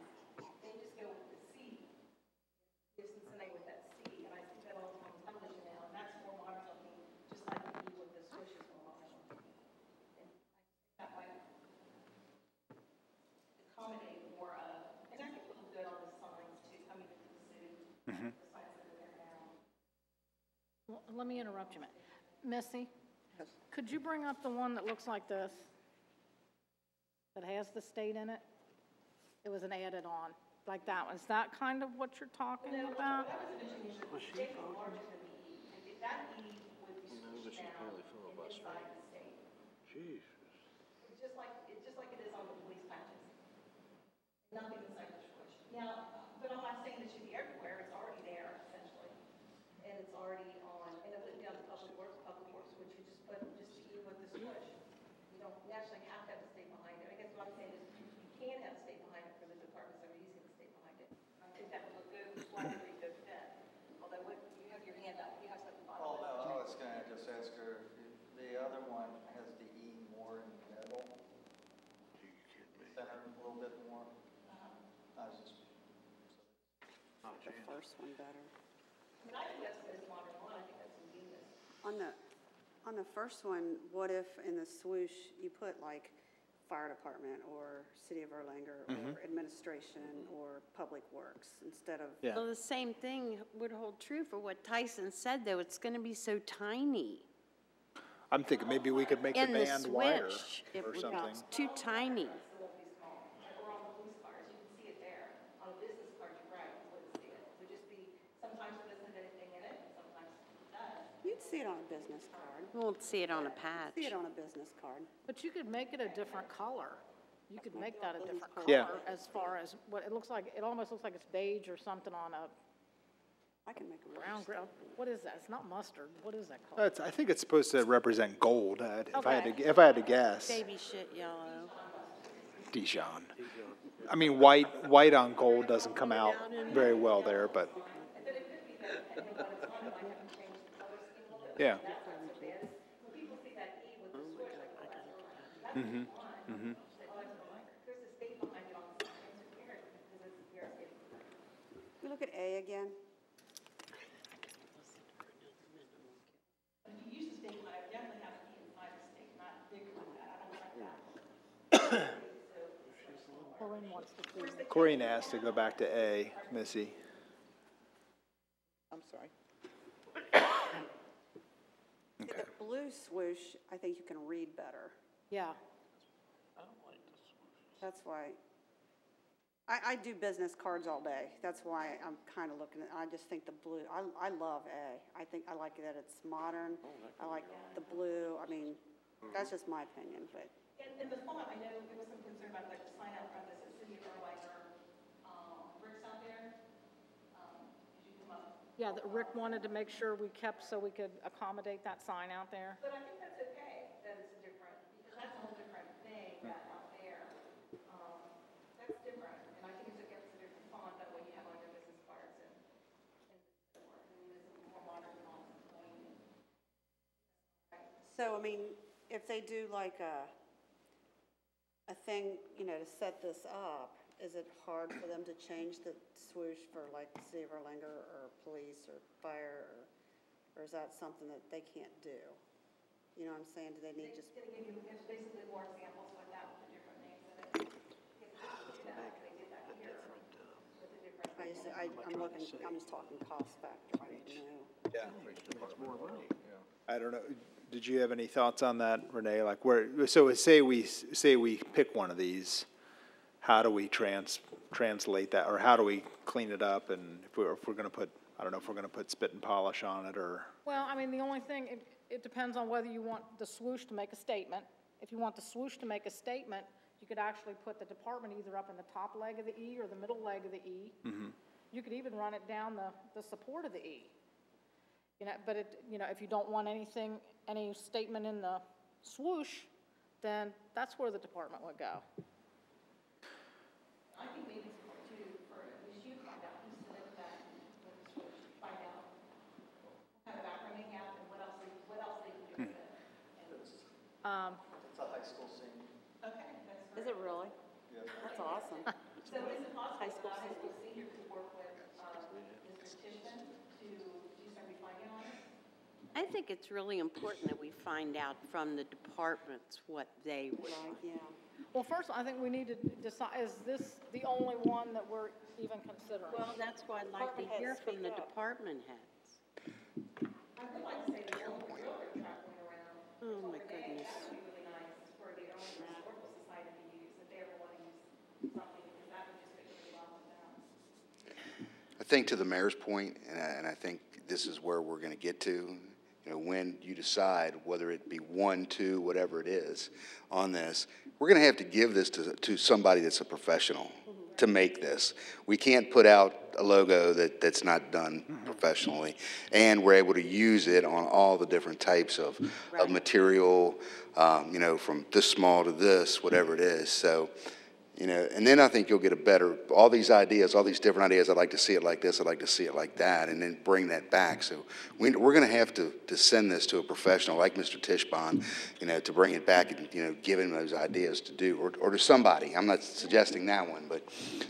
they just go with the C. Give Cincinnati with that C, and I see that all the time on television now, and that's more modern looking, just like the E with the swoosh is more modern looking. And I think that might accommodate more of, and I think it would look good on the signs too, coming into the city. The signs that are there now. Well, let me interrupt you a minute. Missy, could you bring up the one that looks like this? That has the state in it? It was an added on, like that one. Is that kind of what you're talking about? That was initially the state was larger than the E, and if that E would be switched down and inside the state. Jeez. It's just like it is on the police patches. Nothing inside the switch. Now, but I'm not saying it should be everywhere, it's already there essentially. And it's already on, and it would be on the public works, which you just put, just to E with the switch. You don't actually have to have the state behind it. I guess what I'm saying is you can have the state behind it for the departments that are using the state behind it. I think that would look good, which is why it's a pretty good fit. Although what, you have your hand up, you have something on Well, no, I was gonna just ask her, the other one has the E more in the middle. Center a little bit more. I was just. The first one better. I mean, I think that's the most modern one, I think that's ingenious. On the first one, what if in the swoosh you put like fire department or city of Erlanger or administration or public works instead of? Yeah. Well, the same thing would hold true for what Tyson said, though. It's going to be so tiny. I'm thinking maybe we could make the In the band wider switch, it or would- something. it's too tiny. It won't be small. Or on the police cars, you can see it there. On a business card, you're right, you wouldn't see it. It would just be, sometimes it doesn't have anything in it, and sometimes it does. You'd see it on a business card. You won't see it on a patch. See it on a business card. But you could make it a different color. You could make that a different color Yeah. as far as what it looks like. It almost looks like it's beige or something on a I can make a brown grill. What is that? It's not mustard. What is that called? I think it's supposed to represent gold, if I Okay. had to guess. Baby shit yellow. Dijon. I mean, white on gold doesn't come out very well there, but. Yeah. People see that E with the switch, like, oh, that's Mm-hmm. fine. There's a state behind it on the sign, it's weird, because it's very. We look at A again. If you use the state behind it, definitely have to be inside the state, not bigger than that, I don't like that. Corinne wants to see. Corrine asked to go back to A, Missy. I'm sorry. Okay. The blue swoosh, I think you can read better. Yeah. That's why. I do business cards all day. That's why I'm kind of looking at, I just think the blue, I love A. I think, I like that it's modern. I like the blue. I mean, that's just my opinion, but. And the font, I know there was some concern about like the sign out front that says City of Erlanger, bricks out there. Did you come up? Yeah, that Rick wanted to make sure we kept so we could accommodate that sign out there. But I think that's okay, that it's different, because that's a whole different thing, that out there. That's different, and I think it's against a different font, that way you have on your business cards and it's more modern font. So, I mean, if they do like a thing, you know, to set this up, is it hard for them to change the swoosh for like the City of Erlanger or police or fire, or is that something that they can't do? You know what I'm saying? Do they need just? It's gonna give you, it's basically more examples like that with the different names in it. They did that here with the different. I'm looking, I'm just talking cost factor, I don't know. Yeah. I don't know. Did you have any thoughts on that, Renee? Like where, so say we pick one of these, how do we translate that, or how do we clean it up? And if we're going to put, I don't know if we're going to put spit and polish on it or. Well, I mean, the only thing, it depends on whether you want the swoosh to make a statement. If you want the swoosh to make a statement, you could actually put the department either up in the top leg of the E or the middle leg of the E. Mm-hmm. You could even run it down the support of the E. You know, but it, you know, if you don't want anything, any statement in the swoosh, then that's where the department would go. I think maybe it's hard too, for at least you to find out who said that, with the switch, find out what kind of background they have and what else they can do with it. It's a high school senior. Okay, that's Is it really? Yeah. That's awesome. So is it possible that a high school senior could work with, Mr. Tishman to do some refining on it? I think it's really important that we find out from the departments what they would. Right, yeah. Well, first, I think we need to decide, is this the only one that we're even considering? Well, that's why I'd like to hear from the department heads. I would like to say the old railroad track went around. Oh, my But they- goodness. That would be really nice for the owners of the Historical Society to use, if they ever want to use something, because that would just fit really well with them. I think to the mayor's point, and I think this is where we're going to get to, you know, when you decide whether it be 1, 2, whatever it is on this, we're going to have to give this to somebody that's a professional to make this. We can't put out a logo that's not done professionally, and we're able to use it on all the different types of material, you know, from this small to this, whatever it is. So, you know, and then I think you'll get a better, all these ideas, all these different ideas, I'd like to see it like this, I'd like to see it like that, and then bring that back. So we're going to have to send this to a professional like Mr. Tischbon, you know, to bring it back and, you know, give him those ideas to do, or to somebody. I'm not suggesting that one, but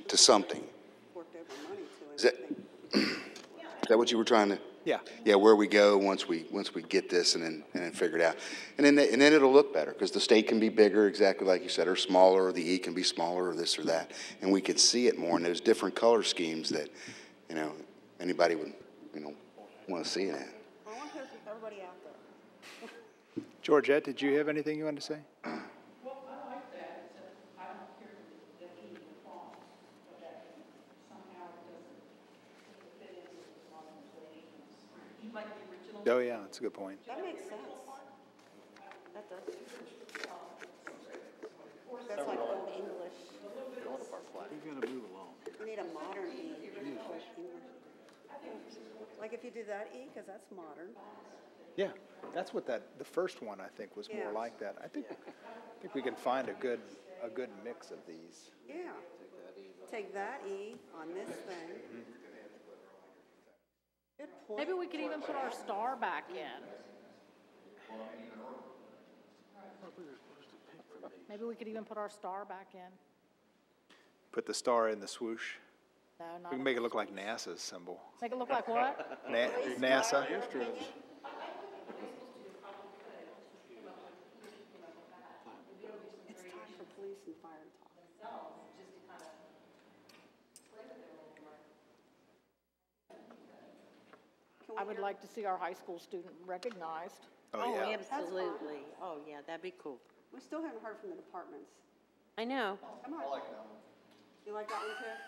to something. Worked over money to Is that what you were trying to? Yeah. Yeah, where we go once we get this and then figure it out. And then it'll look better, because the state can be bigger, exactly like you said, or smaller, or the E can be smaller, or this or that. And we can see it more in those different color schemes that, you know, anybody would, you know, want to see it in. I want to hear from everybody out there. Georgette, did you have anything you wanted to say? Well, I like that, except I don't hear the E in the font, but that somehow it doesn't fit into the modernization. You like the original? Oh, yeah, that's a good point. That makes sense. That does. That's like old English. We're gonna move along. You need a modern E. English. Like if you do that E, because that's modern. Yeah, that's what the first one, I think, was more Yeah. like that. I think we can find a good mix of these. Yeah. Take that E on this thing. Good point. Maybe we could even put our star back in. Maybe we could even put our star back in. Put the star in the swoosh. No, We not. can make it look like NASA's symbol. Make it look like what? NASA. It's time for police and fire to talk. I would like to see our high school student recognized. Oh, yeah. Absolutely. Oh, yeah, that'd be cool. We still haven't heard from the departments. I know. Come on. I like that one. You like that one too?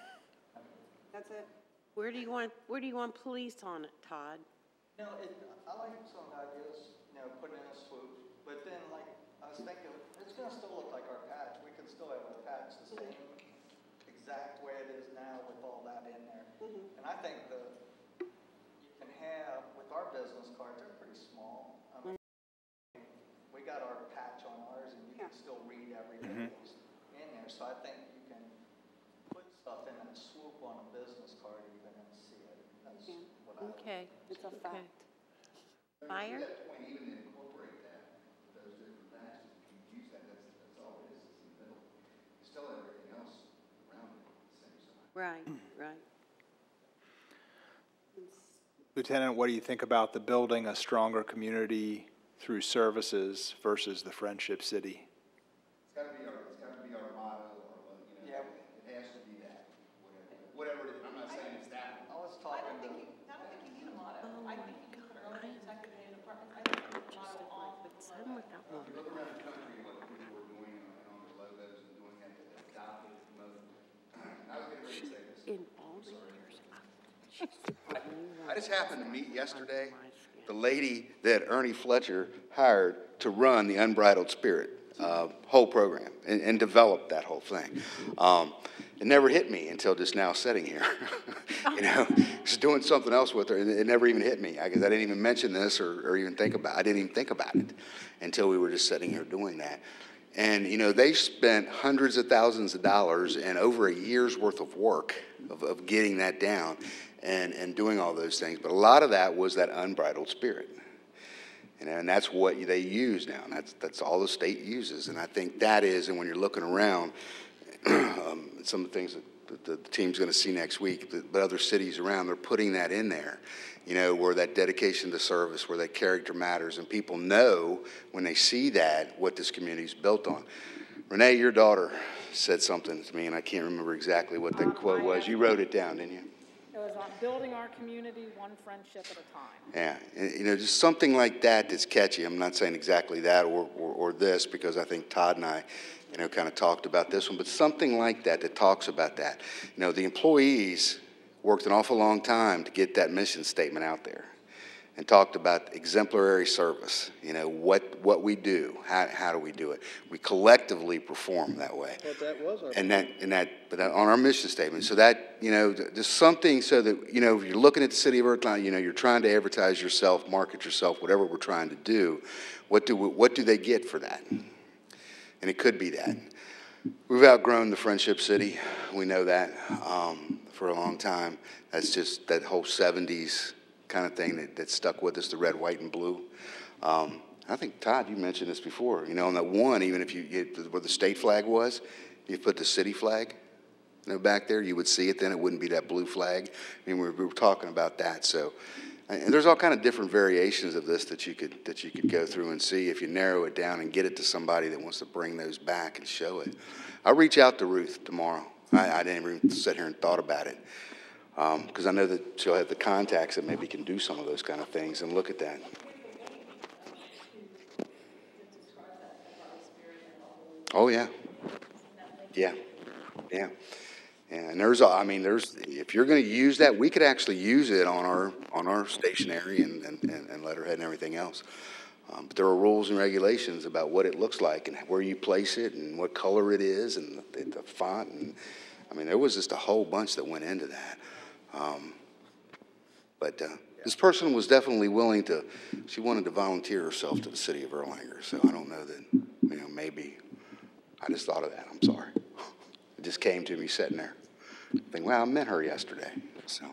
That's it? Where do you want police on it, Todd? You know, I like some ideas, you know, putting in a swoop, but then like, I was thinking, it's gonna still look like our patch. We can still have our patch the same exact way it is now with all that in there. And I think you can have, with our business cards, they're pretty small. I mean, we got our patch on ours and you can still read everything that's in there. So I think you can put stuff in and swoop on a business card even and see it. That's what I like. Okay. It's a fact. Fire? Even incorporate that, those different patches, if you use that, that's all it is, it's in the middle. You still have everything else around it at the same time. Right, right. Lieutenant, what do you think about the building a stronger community through services versus the Friendship City? It's gotta be our motto, or, you know, it has to be that, whatever it is. I'm not saying it's that. I was talking to. I don't think you need a motto. I think you can put our own executive department. I think you can motto all. Look around the country, what people are doing on their logos and doing that, adopted, promoted. I was getting ready to say this. In all the years. I just happened to meet yesterday the lady that Ernie Fletcher hired to run the Unbridled Spirit. whole program and developed that whole thing. It never hit me until just now sitting here. You know, just doing something else with her. It never even hit me. I guess I didn't even mention this or even think about it. I didn't even think about it until we were just sitting here doing that. And, you know, they spent hundreds of thousands of dollars and over a year's worth of work of getting that down and doing all those things. But a lot of that was that unbridled spirit. You know, and that's what they use now. And that's all the state uses. And I think that is, and when you're looking around, some of the things that the team's going to see next week, but other cities around, they're putting that in there, you know, where that dedication to service, where that character matters, and people know when they see that what this community is built on. Renee, your daughter said something to me, and I can't remember exactly what the quote was. You wrote it down, didn't you? It was on building our community one friendship at a time. Yeah, and, you know, just something like that that's catchy. I'm not saying exactly that or this, because I think Todd and I, you know, kind of talked about this one, but something like that that talks about that. You know, the employees worked an awful long time to get that mission statement out there and talked about exemplary service, you know, what we do, how do we do it. We collectively perform that way. But that was our... But on our mission statement. So that, you know, just something so that, you know, if you're looking at the city of Earthline, you know, you're trying to advertise yourself, market yourself, whatever we're trying to do, what do they get for that? And it could be that. We've outgrown the Friendship City. We know that for a long time. That's just that whole 70s kind of thing that stuck with us, the red, white, and blue. I think, Todd, you mentioned this before. You know, on that one, even if where the state flag was, you put the city flag, you know, back there, you would see it then. It wouldn't be that blue flag. I mean, we were talking about that. So, and there's all kind of different variations of this that you could go through and see if you narrow it down and get it to somebody that wants to bring those back and show it. I'll reach out to Ruth tomorrow. I didn't even sit here and thought about it because I know that she'll have the contacts that maybe can do some of those kind of things and look at that. Oh yeah, yeah, yeah. And if you're going to use that, we could actually use it on our stationery and letterhead and everything else. But there are rules and regulations about what it looks like and where you place it and what color it is and the font. And I mean, there was just a whole bunch that went into that. But this person was definitely willing to. She wanted to volunteer herself to the city of Erlanger. So I don't know that, you know, maybe I just thought of that. I'm sorry. It just came to me sitting there. Think, well, I met her yesterday, so.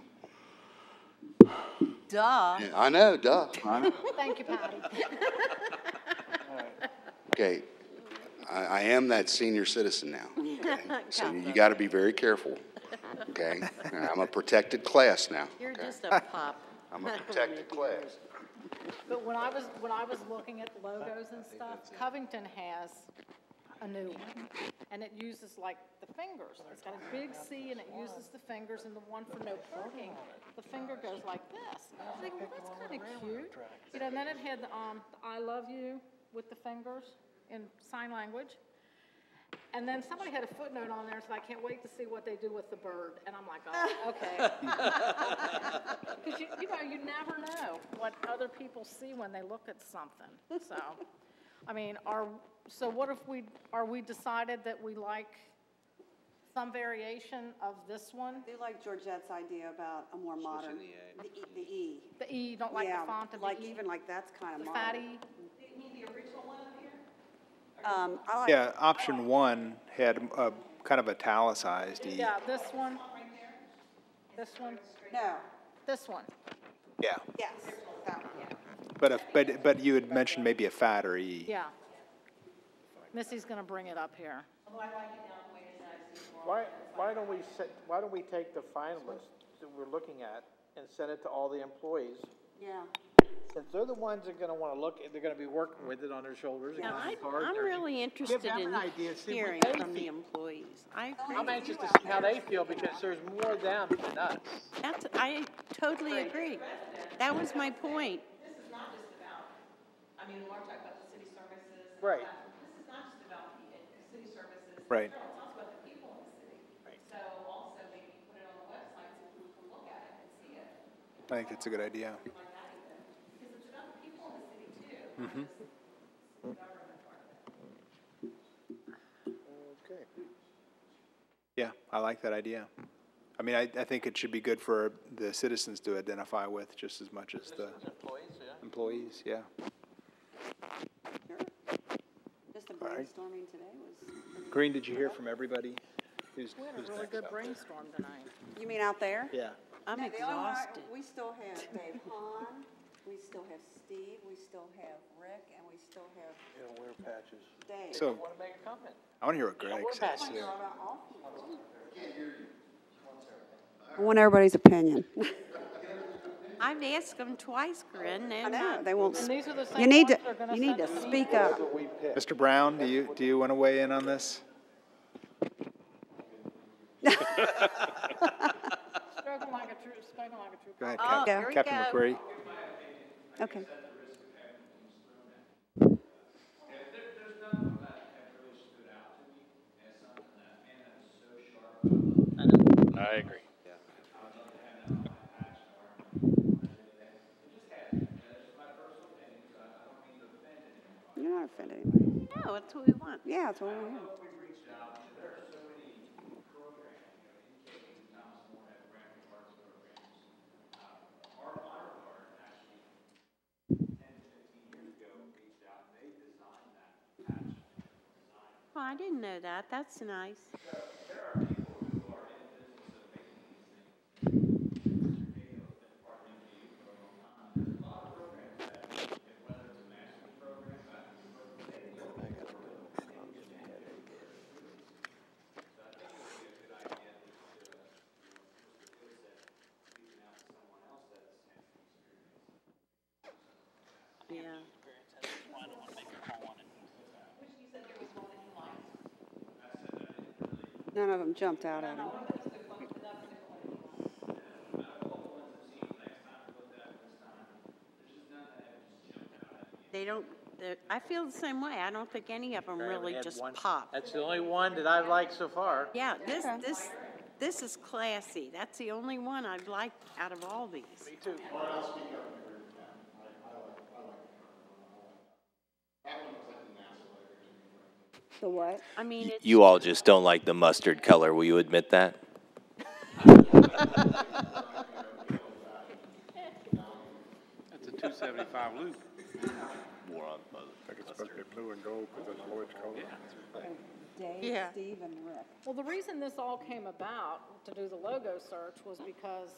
Duh. Yeah, I know, duh. I know. Thank you, Patty. Okay, I am that senior citizen now. Okay? So you got to be very careful. Okay, I'm a protected class now. You're okay? just a pup. I'm a protected class. But when I was looking at logos and stuff, Covington has a new one, and it uses like the fingers. It's got a big C, and it uses the fingers, and the one for no parking, the finger goes like this. I was like, well, that's kind of cute. You know, and then it had the I love you with the fingers in sign language. And then somebody had a footnote on there, so I can't wait to see what they do with the bird. And I'm like, oh, okay. Because you know, you never know what other people see when they look at something. So, I mean, so what if we decided that we like some variation of this one? I do like Georgette's idea about a more modern, the E. The E, you don't like the font of the E? Like even like that's kind of the modern. fatty. You mean the original one up here? I like Yeah, option one had a kind of italicized E. Yeah, this one. This one. No. This one. Yeah. Yes. That one. But you had mentioned maybe a fatter E. Yeah. Missy's going to bring it up here. Why don't we take the finalists that we're looking at and send it to all the employees? Yeah. Since they're the ones that are going to want to look, they're going to be working with it on their shoulders. Now, I'm really interested in hearing from the employees. I agree. I'm anxious to see how they feel because there's more them than us. I totally agree. That was my point. This is not just about, I mean, Mark talked about the city services. Right. This is not just about the city services. Right. It's also about the people in the city. Right. So also maybe put it on the website so people can look at it and see it. I think that's a good idea. Because it's about the people in the city too. Mm-hmm. I like that idea. I mean, I think it should be good for the citizens to identify with just as much as the employees, yeah. Sure. Just the brainstorming today was. Green, did you hear from everybody? Who's We had a really next good up there? brainstorm tonight. You mean out there? Yeah. I'm No, they are. exhausted. We still have Dave Hahn, we still have Steve, we still have Rick, and we still have wear patches. Dave. So, Want to make a comment? I want to hear what Greg says. I want everybody's opinion. I've asked them twice, Corinne, I and know, they won't. And these are the same You need to, ones they're gonna you need to send to speak up. Mr. Brown, do you want to weigh in on this? Spoken like a true, spoken like a true. Go ahead, Oh, Captain, here we Captain go. McQuarrie. Okay. I agree. You're not offended anybody. No, that's what we want. Yeah, that's what we want. Oh, I didn't know that. That's nice. Yeah. None of them jumped out at him. They don't, I feel the same way. I don't think any of them really just pop. That's the only one that I've liked so far. Yeah, this is classy. That's the only one I've liked out of all these. Me too. The what? I mean, it's. You all just don't like the mustard color, will you admit that? That's a 275 loop. I think it's supposed to be blue and gold because that's Lloyd's color. Dave, Yeah. Steve, and Rick. Well, the reason this all came about to do the logo search was because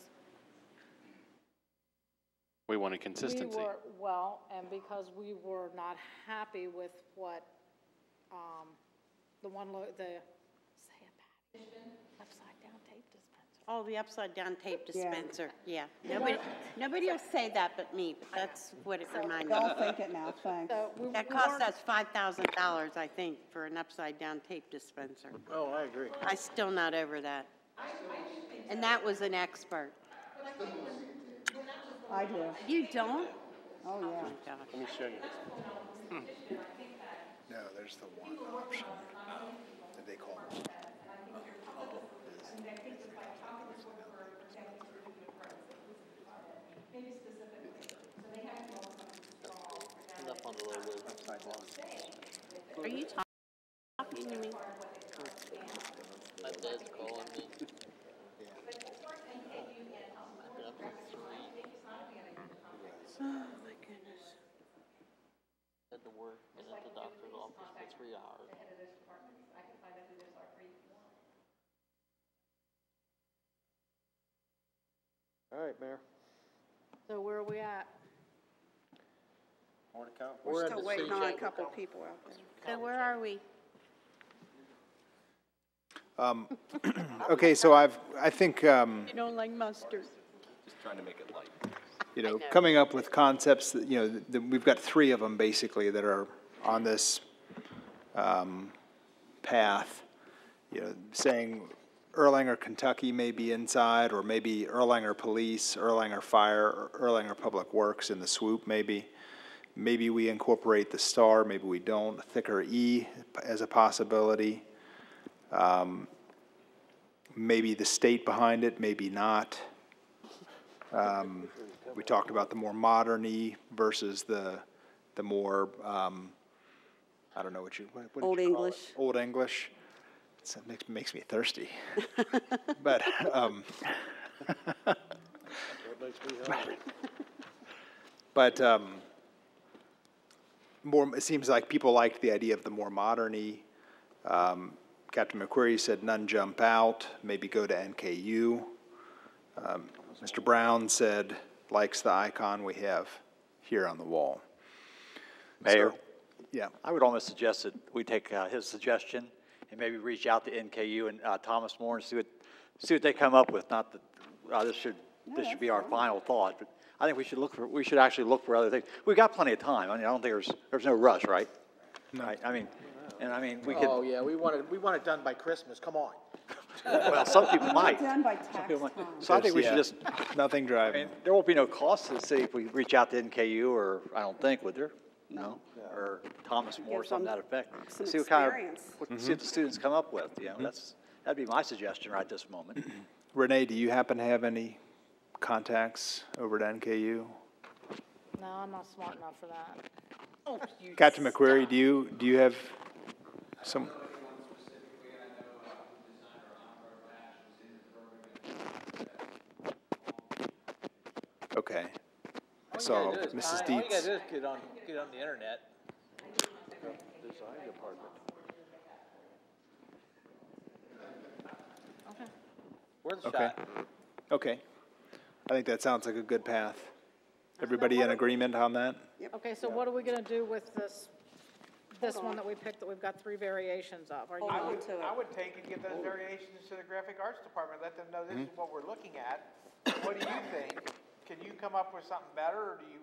We wanted we consistency. were, well, and because we were not happy with what, the one, the, say it back, upside down tape dispenser. Oh, the upside down tape Yeah. dispenser, yeah. Nobody will say that but me, but that's what it reminded me. Don't think it now, thanks. So we That we cost weren't- us $5,000, I think, for an upside down tape dispenser. Oh, I agree. I'm still not over that. And that was an expert. I do. You don't? Oh, yeah. Oh, my gosh. Let me show you. No, there's the one option that they call it. Are you talking to me? My dad's calling me. Oh, my goodness. Had to work and at the doctor's office for 3 hours. All right, Mayor. So where are we at? More to come. We're at still the waiting city on a chamber couple conference. people out there. So where are we? Okay, so I think, You don't like mustard. Just trying to make it light. you know, know. coming up with concepts that, you know, we've got three of them basically that are on this path. You know, saying Erlanger, Kentucky may be inside, or maybe Erlanger Police, Erlanger Fire, or Erlanger Public Works in the swoop maybe. Maybe we incorporate the star, maybe we don't. Thicker E as a possibility. Maybe the state behind it, maybe not. We talked about the more modern E versus the more, I don't know what did Old you call it? English. Old English. It makes me thirsty. But, but more, it seems like people liked the idea of the more modern-y. Captain McQuarrie said none jump out, maybe go to NKU. Mr. Brown said likes the icon we have here on the wall. Mayor? So, yeah. I would almost suggest that we take his suggestion and maybe reach out to NKU and Thomas More and see what they come up with. Not that this should be our final thought, but I think we should actually look for other things. We've got plenty of time. I mean, I don't think there's no rush, right? No. Right? I mean, we could. Oh, yeah, we want it done by Christmas, come on. Well, some people might. Done by tax time. So I think we should just. Nothing driving. I mean, there won't be no cost to the city if we reach out to NKU, or I don't think, would there? No. Or Thomas More, something to that effect. some See what see what the students come up with. You know, that'd be my suggestion right this moment. Renee, do you happen to have any contacts over at NKU? No, I'm not smart enough for that. Oh, Captain McQuarrie, do you have some? Okay. I saw Mrs. All you gotta Dietz. do is get on the internet. Design department. Okay. Worth a Okay. shot. Okay. I think that sounds like a good path. Everybody in agreement on that? Okay, so what are we gonna do with this one that we picked that we've got 3 variations of? Are you I going would take and give those variations to the graphic arts department, let them know this is what we're looking at. What do you think? Can you come up with something better, or do you,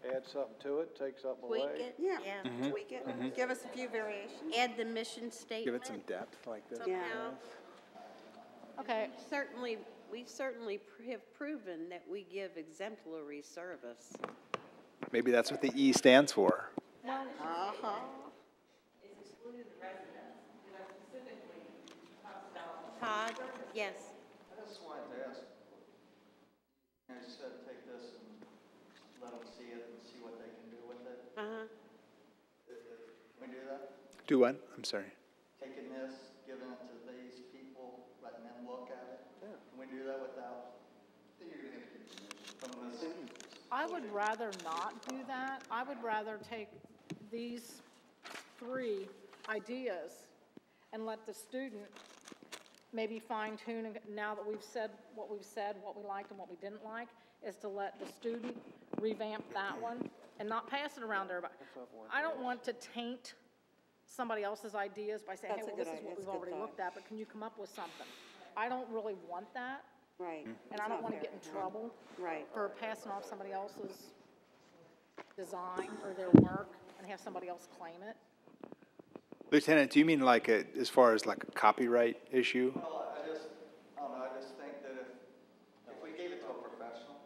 Add something to it, take something Tweak away. it? Yeah, Mm-hmm. tweak it, give us a few variations. Add the mission statement. Give it some depth like this. Yeah. Okay, We certainly have proven that we give exemplary service. Maybe that's what the E stands for. Todd, yes. I just wanted to ask, you said take this and let them see it and see what they can do with it. Uh-huh. Can we do that? Do what? I'm sorry. Taking this, giving it to these people, letting them look at it? Can we do that without, from this? I would rather not do that. I would rather take these 3 ideas and let the student maybe fine tune, now that we've said, what we liked and what we didn't like, is to let the student revamp that one and not pass it around to everybody. I don't want to taint somebody else's ideas by saying, hey, That's a well, good this is idea. what That's we've a good already thought. looked at, but can you come up with something? I don't really want that, Right. and I don't want to get in trouble Right. for passing off somebody else's design or their work and have somebody else claim it. Lieutenant, do you mean like as far as like a copyright issue? Well, I don't know, I just think that if we gave it to a professional,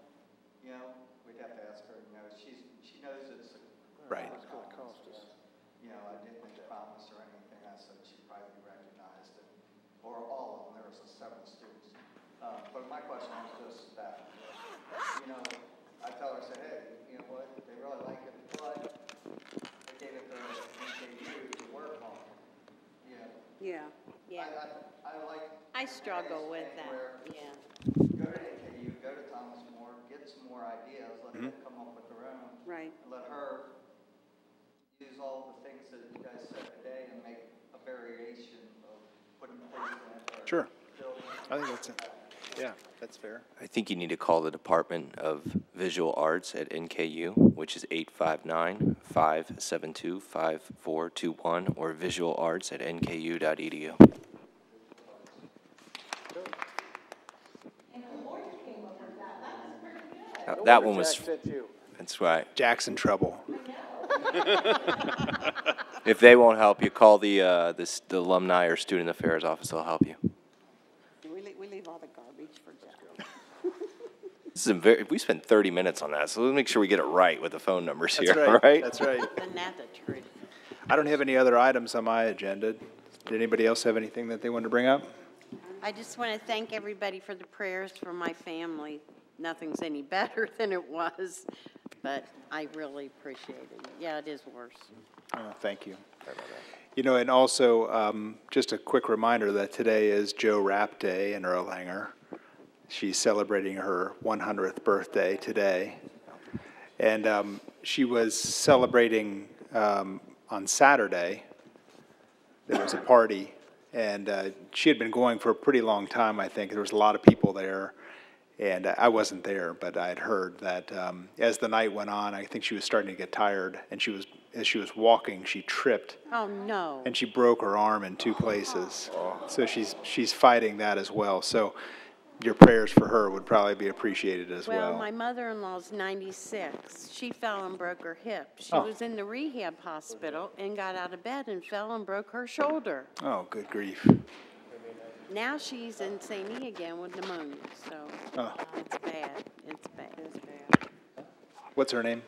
you know, we'd have to ask her, you know, she knows it's. Right. It's gonna cost us. You know, I didn't make a promise or anything, I said she'd probably be recognized, or all of them, there was 7 students. But my question was just that, you know, I tell her, I said, hey, you know what, they really like it, but they gave it to NKU to work on. Yeah. Yeah. I like. I struggle with that, where yeah. Go to NKU, go to Thomas More, get some more ideas, let them come up with their own. Right. And let her use all the things that you guys said today and make a variation of putting things in it. or Sure. building. I think that's it. Yeah, that's fair. I think you need to call the Department of Visual Arts at NKU, which is 859-572-5421, or visualarts@nku.edu. That one was, that's right. Jack's in trouble. If they won't help you, call the alumni or student affairs office, they'll help you. We leave all the garbage for Jack. This is we spent 30 minutes on that, so let's make sure we get it right with the phone numbers That's here, right. all right? That's right. Isn't that the truth? I don't have any other items on my agenda. Did anybody else have anything that they wanted to bring up? I just want to thank everybody for the prayers for my family. Nothing's any better than it was, but I really appreciate it. Yeah, it is worse. Thank you. You know, and also, just a quick reminder that today is Joe Rapp Day in Erlanger. She's celebrating her 100th birthday today. And she was celebrating on Saturday. There was a party, and she had been going for a pretty long time, I think. There was a lot of people there, and I wasn't there, but I had heard that as the night went on, I think she was starting to get tired, and as she was walking, she tripped. Oh, no. And she broke her arm in 2 places. So she's fighting that as well. So your prayers for her would probably be appreciated as well. Well, my mother-in-law's 96. She fell and broke her hip. She Oh. was in the rehab hospital and got out of bed and fell and broke her shoulder. Oh, good grief. Now she's in St. E again with pneumonia, so it's bad. It's bad. It's bad. What's her name?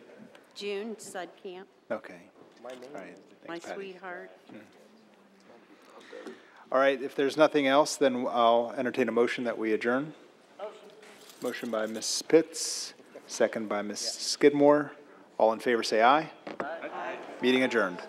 June Sudcamp, Okay. All right. my Thanks, Patty. sweetheart. All right, if there's nothing else, then I'll entertain a motion that we adjourn. Motion by Ms. Pitts, second by Ms. Skidmore. All in favor, say aye. Aye. Meeting adjourned.